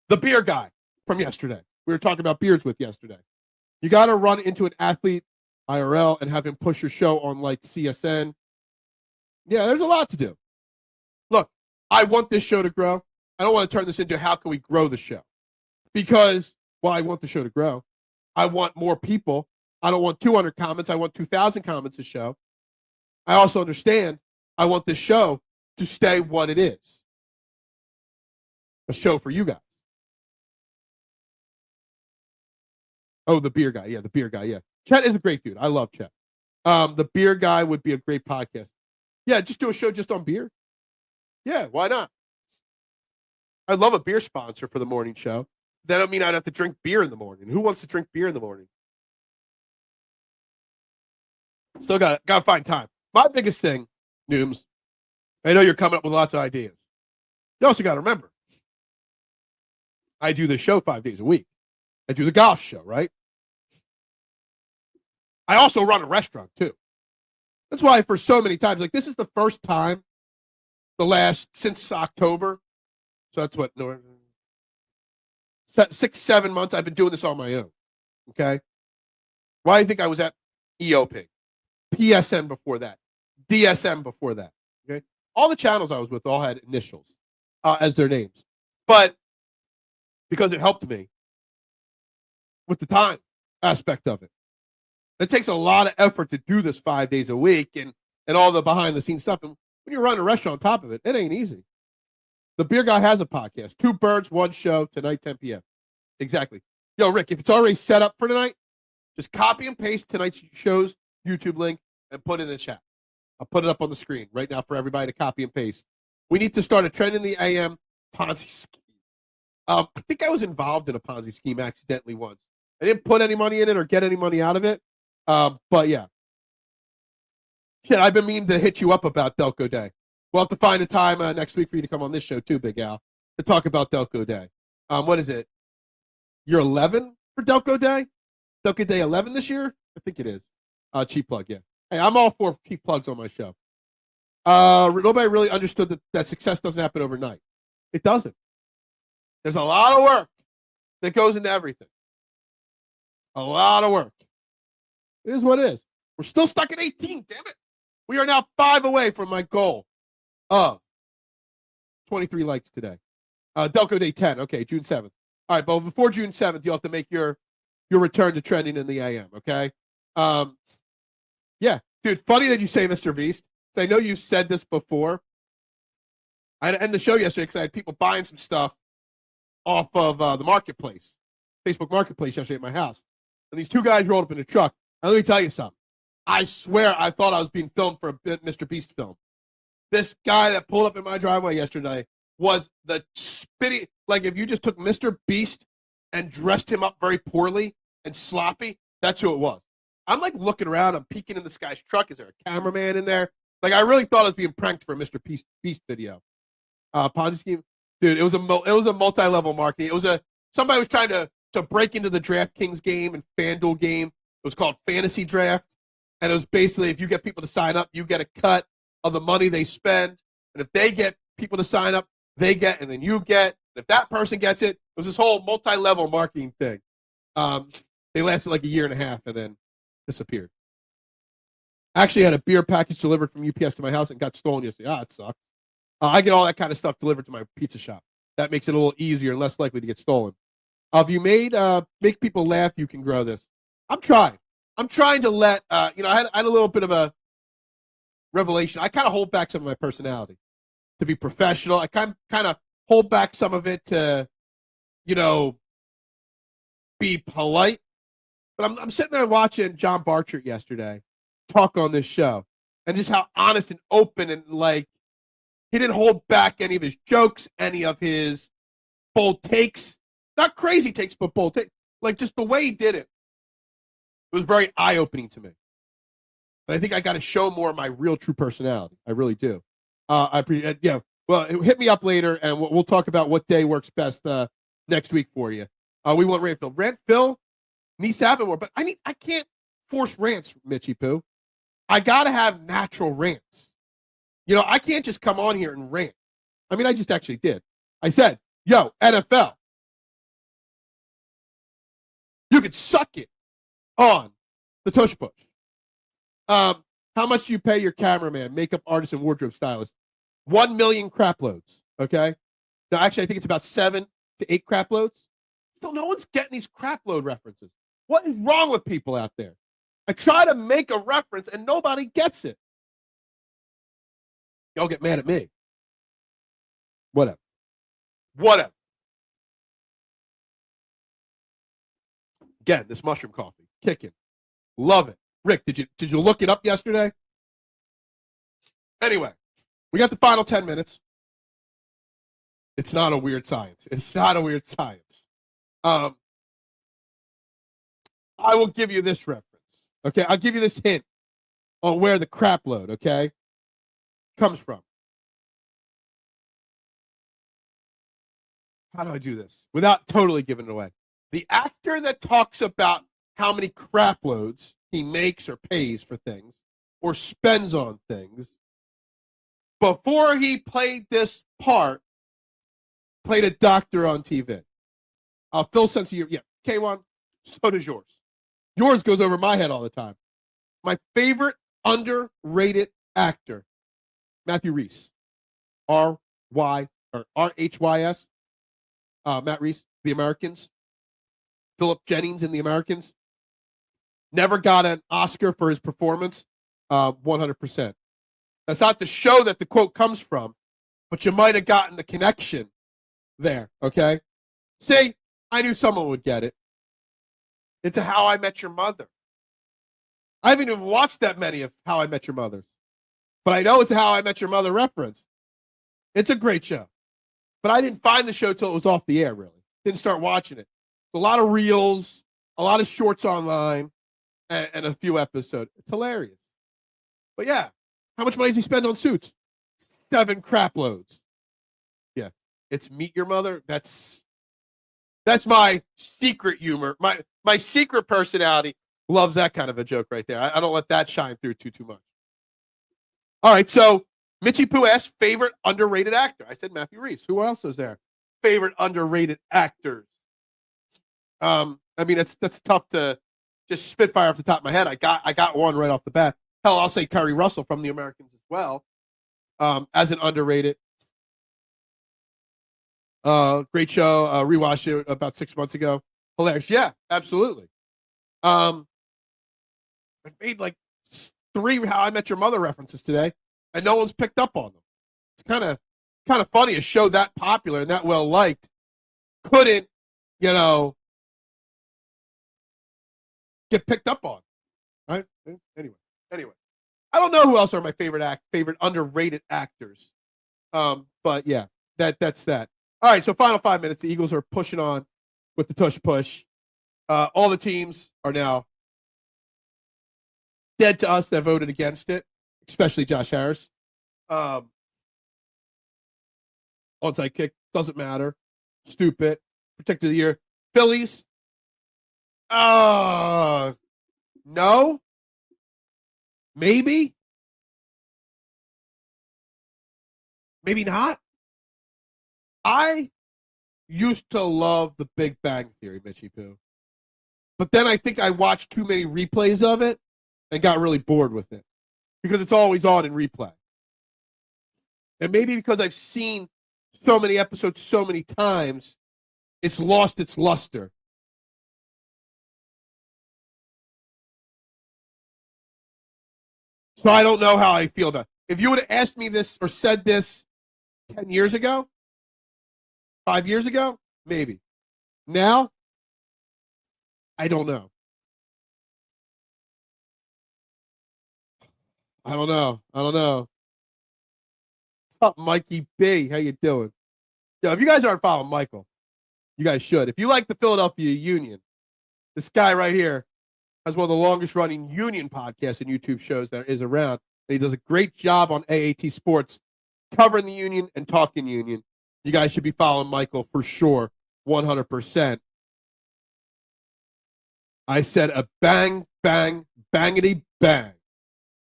[SPEAKER 1] The beer guy from yesterday. We were talking about beers with yesterday. You got to run into an athlete IRL and have him push your show on CSN. Yeah, there's a lot to do. Look, I want this show to grow. I don't want to turn this into how can we grow the show? Because, I want the show to grow. I want more people. I don't want 200 comments. I want 2,000 comments a show. I also understand I want this show to stay what it is. A show for you guys. Oh, the beer guy. Yeah, the beer guy. Yeah. Chet is a great dude. I love Chet. The beer guy would be a great podcast. Yeah, just do a show just on beer. Yeah, why not? I'd love a beer sponsor for the morning show. That don't mean I'd have to drink beer in the morning. Who wants to drink beer in the morning? Still gotta find time. My biggest thing, Nooms, I know you're coming up with lots of ideas. You also got to remember, I do this show 5 days a week. I do the golf show, right? I also run a restaurant too. That's why for so many times, like this is the first time since October. So that's what, 6, 7 months I've been doing this on my own. Okay. Why do you think I was at EOP, PSN before that, DSM before that? Okay. All the channels I was with all had initials as their names. But because it helped me with the time aspect of it. It takes a lot of effort to do this 5 days a week and all the behind the scenes stuff. And when you're running a restaurant on top of it, it ain't easy. The Beer Guy has a podcast. 2 birds, 1 show, tonight, 10 p.m. Exactly. Yo, Rick, if it's already set up for tonight, just copy and paste tonight's show's YouTube link and put it in the chat. I'll put it up on the screen right now for everybody to copy and paste. We need to start a trend in the AM Ponzi scheme. I think I was involved in a Ponzi scheme accidentally once. I didn't put any money in it or get any money out of it. But yeah. Shit, I've been meaning to hit you up about Delco Day. We'll have to find a time next week for you to come on this show too, Big Al, to talk about Delco Day. What is it? You're 11 for Delco Day? Delco Day 11 this year? I think it is. Cheap plug, yeah. Hey, I'm all for cheap plugs on my show. Nobody really understood that success doesn't happen overnight. It doesn't. There's a lot of work that goes into everything. A lot of work. It is what it is. We're still stuck at 18, damn it. We are now 5 away from my goal of 23 likes today. Delco Day 10, okay, June 7th. All right, but before June 7th, you'll have to make your return to trending in the AM, okay? Yeah, dude, funny that you say Mr. Beast. I know you said this before. I had to end the show yesterday because I had people buying some stuff off of the marketplace, Facebook Marketplace yesterday at my house. And these 2 guys rolled up in a truck. And let me tell you something. I swear I thought I was being filmed for a Mr. Beast film. This guy that pulled up in my driveway yesterday was the spitty. Like if you just took Mr. Beast and dressed him up very poorly and sloppy, that's who it was. I'm like looking around. I'm peeking in this guy's truck. Is there a cameraman in there? Like I really thought I was being pranked for a Mr. Beast video. Ponzi scheme. Dude, it was a multi-level marketing. Somebody was trying to break into the DraftKings game and FanDuel game. It was called Fantasy Draft. And it was basically if you get people to sign up, you get a cut of the money they spend. And if they get people to sign up, they get, and then you get. And if that person gets it, it was this whole multi-level marketing thing. They lasted like a year and a half and then disappeared. I actually had a beer package delivered from UPS to my house and got stolen yesterday. It sucks. I get all that kind of stuff delivered to my pizza shop. That makes it a little easier and less likely to get stolen. If you make people laugh, you can grow this. I'm trying. I'm trying to let, I had a little bit of a revelation. I kind of hold back some of my personality to be professional. I kind of hold back some of it to, be polite. But I'm sitting there watching John Barchert yesterday talk on this show and just how honest and open and like, he didn't hold back any of his jokes, any of his bold takes. Not crazy takes, but bold takes. Like just the way he did it. It was very eye-opening to me. But I think I got to show more of my real, true personality. I really do. I appreciate. Yeah. Well, hit me up later, and we'll talk about what day works best next week for you. We want Rant Phil. Rant Phil needs to have it more, but I can't force rants, Mitchie Poo. I got to have natural rants. I can't just come on here and rant. I mean, I just actually did. I said, yo, NFL, you could suck it on the Tush Push. How much do you pay your cameraman, makeup artist, and wardrobe stylist? 1 million crap loads, okay? Now, actually, I think it's about 7 to 8 crap loads. Still, no one's getting these crap load references. What is wrong with people out there? I try to make a reference, and nobody gets it. Y'all get mad at me. Whatever. Again, this mushroom coffee, kicking. Love it. Rick, did you look it up yesterday? Anyway, we got the final 10 minutes. It's not a weird science. It's not a weird science. I will give you this reference. Okay, I'll give you this hint on where the crap load, okay, comes from. How do I do this without totally giving it away? The actor that talks about how many crap loads he makes or pays for things or spends on things, before he played this part, played a doctor on TV. Phil, sense of your, yeah, K1, so does yours. Yours goes over my head all the time. My favorite underrated actor, Matthew Rhys. R-H-Y-S. Matt Rhys, The Americans. Philip Jennings in The Americans. Never got an Oscar for his performance. 100%. That's not the show that the quote comes from, but you might have gotten the connection there, okay? Say, I knew someone would get it. It's a How I Met Your Mother. I haven't even watched that many of How I Met Your Mothers, but I know it's a How I Met Your Mother reference. It's a great show, but I didn't find the show till it was off the air, really. Didn't start watching it. A lot of reels, a lot of shorts online, and a few episodes. It's hilarious. But yeah, how much money does he spend on suits? 7 crap loads. Yeah, it's Meet Your Mother. That's my secret humor. My secret personality loves that kind of a joke right there. I don't let that shine through too much. All right, so Mitchie Poo asked favorite underrated actor. I said Matthew Rhys. Who else is there? Favorite underrated actors. I mean, that's tough to just spitfire off the top of my head. I got one right off the bat. Hell, I'll say Kerry Russell from The Americans as well, as an underrated. Great show. Rewatched it about 6 months ago. Hilarious. Yeah, absolutely. I made like 3 How I Met Your Mother references today, and no one's picked up on them. It's kind of funny. A show that popular and that well liked couldn't, get picked up on. Right? Anyway, I don't know who else are my favorite underrated actors. But yeah, that's that. All right, so final 5 minutes. The Eagles are pushing on with the Tush Push. All the teams are now dead to us that voted against it, especially Josh Harris. Onside kick, doesn't matter. Stupid. Protector of the year. Phillies. No. Maybe. Maybe not. I used to love The Big Bang Theory, Mitchie Poo. But then I think I watched too many replays of it and got really bored with it because it's always on in replay. And maybe because I've seen so many episodes so many times, it's lost its luster. So I don't know how I feel about it. If you would have asked me this or said this 10 years ago, 5 years ago, maybe. Now, I don't know. I don't know. What's up, Mikey B? How you doing? Yo, if you guys aren't following Michael, you guys should. If you like the Philadelphia Union, this guy right here has one of the longest running Union podcasts and YouTube shows that is around. And he does a great job on AAT Sports covering the Union and talking Union. You guys should be following Michael for sure, 100%. I said a bang, bang, bangity bang.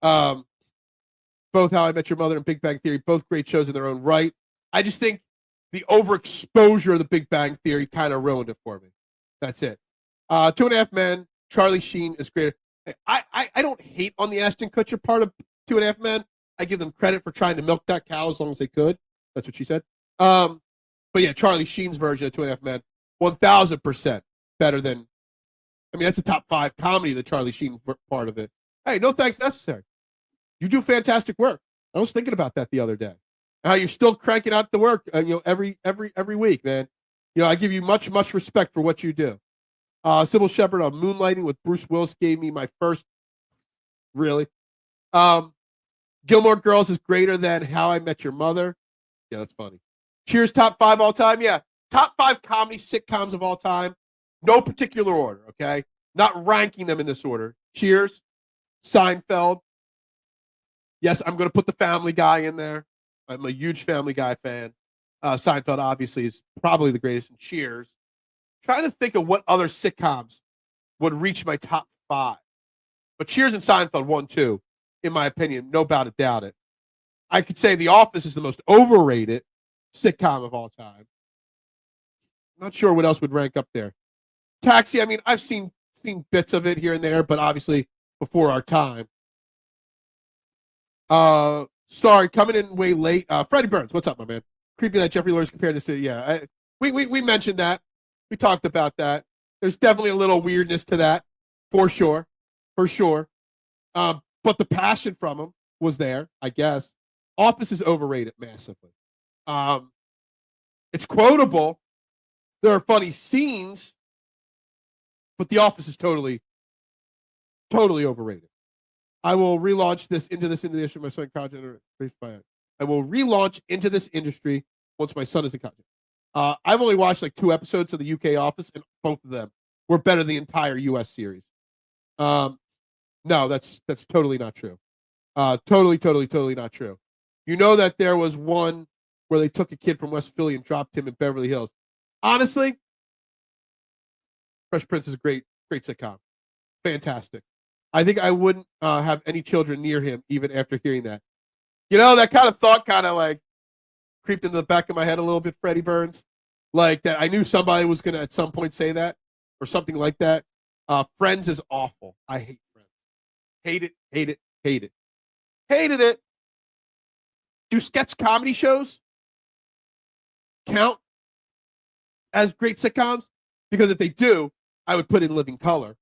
[SPEAKER 1] Both How I Met Your Mother and Big Bang Theory, both great shows in their own right. I just think the overexposure of the Big Bang Theory kind of ruined it for me. That's it. 2.5 Men, Charlie Sheen is great. I don't hate on the Ashton Kutcher part of 2.5 Men. I give them credit for trying to milk that cow as long as they could. That's what she said. But yeah, Charlie Sheen's version of 2.5 Men, 1,000% better than. I mean, that's a top 5 comedy, the Charlie Sheen part of it. Hey, no thanks necessary. You do fantastic work. I was thinking about that the other day. How you're still cranking out the work, every week, man. I give you much respect for what you do. Sybil Shepherd on Moonlighting with Bruce Willis gave me my first. Really. Gilmore Girls is greater than How I Met Your Mother. Yeah, that's funny. Cheers, top 5 all time? Yeah. Top 5 comedy sitcoms of all time. No particular order, okay? Not ranking them in this order. Cheers, Seinfeld. Yes, I'm going to put the Family Guy in there. I'm a huge Family Guy fan. Seinfeld, obviously, is probably the greatest. And Cheers. Trying to think of what other sitcoms would reach my top 5. But Cheers and Seinfeld won, too, in my opinion. No doubt about it. I could say The Office is the most overrated sitcom of all time. Not sure what else would rank up there. Taxi, I mean, I've seen bits of it here and there, but obviously before our time. Sorry, coming in way late. Freddie Burns, what's up, my man? Creepy that Jeffrey Lawrence compared this to, yeah. We mentioned that. We talked about that. There's definitely a little weirdness to that, for sure. For sure. But the passion from him was there, I guess. Office is overrated massively. It's quotable. There are funny scenes, but The Office is totally overrated. I will relaunch this into this industry. My son content. I will relaunch into this industry once my son is in college. I've only watched like 2 episodes of the UK Office, and both of them were better than the entire US series. No, that's totally not true. Totally not true. You know that there was one where they took a kid from West Philly and dropped him in Beverly Hills. Honestly, Fresh Prince is a great sitcom. Fantastic. I think I wouldn't have any children near him even after hearing that. You know, that kind of thought kind of like creeped into the back of my head a little bit, Freddie Burns. Like that I knew somebody was going to at some point say that or something like that. Friends is awful. I hate Friends. Hate it. Hated it. Do sketch comedy shows count as great sitcoms? Because if they do, I would put in Living Color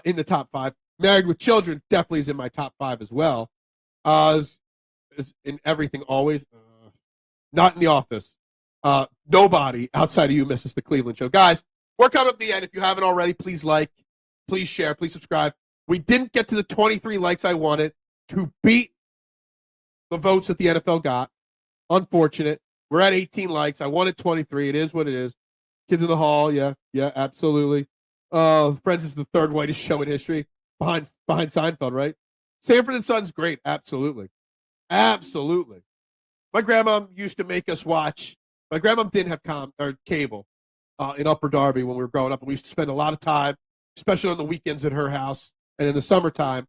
[SPEAKER 1] in the top 5. Married with Children definitely is in my top 5 as well. Is in Everything Always. Not in The Office. Nobody outside of you misses the Cleveland Show. Guys, we're coming up to the end. If you haven't already, please like, please share, please subscribe. We didn't get to the 23 likes I wanted to beat the votes that the NFL got. Unfortunate. We're at 18 likes. I wanted 23. It is what it is. Kids in the Hall, yeah, absolutely. Friends is the 3rd whitest show in history, behind Seinfeld, right? Sanford and Son's great, absolutely. My grandma used to make us watch. My grandma didn't have cable in Upper Darby when we were growing up, and we used to spend a lot of time, especially on the weekends at her house and in the summertime.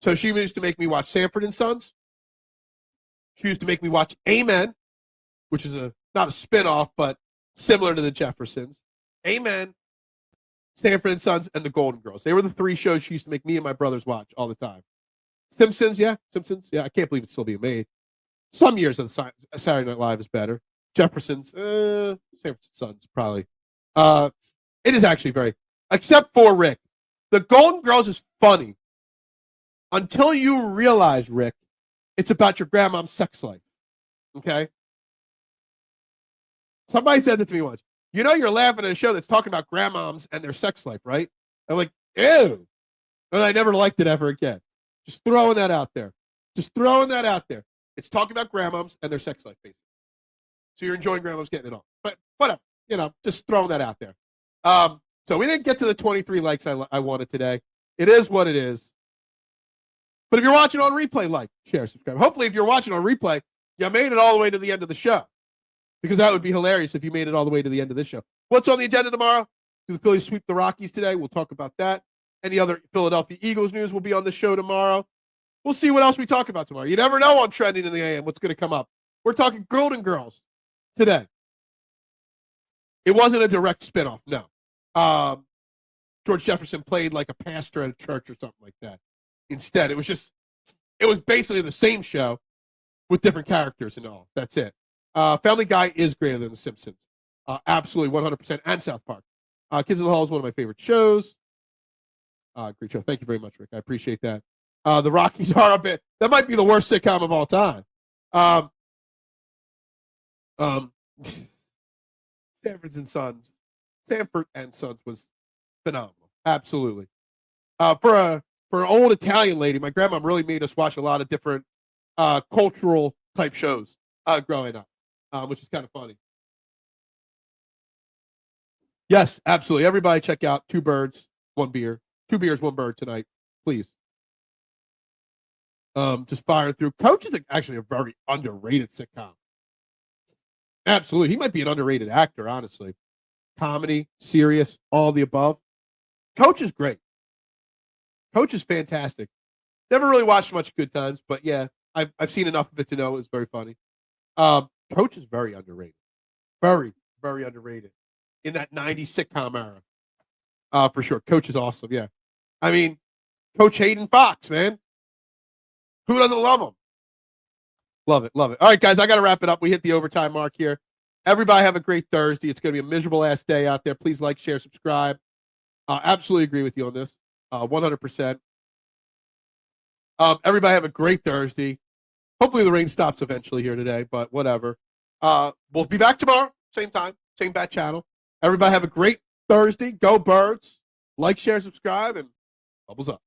[SPEAKER 1] So she used to make me watch Sanford and Sons. She used to make me watch Amen, which is not a spinoff, but similar to the Jeffersons. Amen, Sanford and Sons, and the Golden Girls. They were the 3 shows she used to make me and my brothers watch all the time. Simpsons, yeah. I can't believe it's still being made. Some years of Saturday Night Live is better. Jeffersons, Sanford and Sons, probably. It is actually very, except for Rick. The Golden Girls is funny until you realize, Rick, it's about your grandmom's sex life. Okay? Somebody said that to me once. You know you're laughing at a show that's talking about grandmoms and their sex life, right? I'm like, ew. And I never liked it ever again. Just throwing that out there. It's talking about grandmoms and their sex life, basically. So you're enjoying grandmoms getting it on. But whatever. Just throwing that out there. So we didn't get to the 23 likes I wanted today. It is what it is. But if you're watching on replay, like, share, subscribe. Hopefully, if you're watching on replay, you made it all the way to the end of the show. Because that would be hilarious if you made it all the way to the end of this show. What's on the agenda tomorrow? Do the Phillies sweep the Rockies today? We'll talk about that. Any other Philadelphia Eagles news will be on the show tomorrow. We'll see what else we talk about tomorrow. You never know on Trending in the AM what's going to come up. We're talking Golden Girls today. It wasn't a direct spinoff, no. George Jefferson played like a pastor at a church or something like that. Instead, it was basically the same show with different characters and all. That's it. Family Guy is greater than The Simpsons. Absolutely, 100%. And South Park. Kids in the Hall is one of my favorite shows. Great show. Thank you very much, Rick. I appreciate that. The Rockies are a bit. That might be the worst sitcom of all time. Sanford and Sons was phenomenal. Absolutely. For an old Italian lady, my grandma really made us watch a lot of different cultural type shows growing up, which is kind of funny. Yes, absolutely. Everybody check out Two Birds, One Beer. Two Beers, One Bird tonight, please. Just firing through. Coach is actually a very underrated sitcom. Absolutely. He might be an underrated actor, honestly. Comedy, serious, all the above. Coach is great. Coach is fantastic. Never really watched much Good Times, but yeah, I've seen enough of it to know it's very funny. Coach is very underrated. Very, very underrated in that 90s sitcom era. For sure. Coach is awesome. Yeah. I mean, Coach Hayden Fox, man. Who doesn't love him? Love it. Love it. All right, guys, I got to wrap it up. We hit the overtime mark here. Everybody have a great Thursday. It's going to be a miserable ass day out there. Please like, share, subscribe. Absolutely agree with you on this. 100%. Everybody have a great Thursday. Hopefully the rain stops eventually here today, but whatever. We'll be back tomorrow. Same time, same bat channel. Everybody have a great Thursday. Go Birds. Like, share, subscribe, and bubbles up.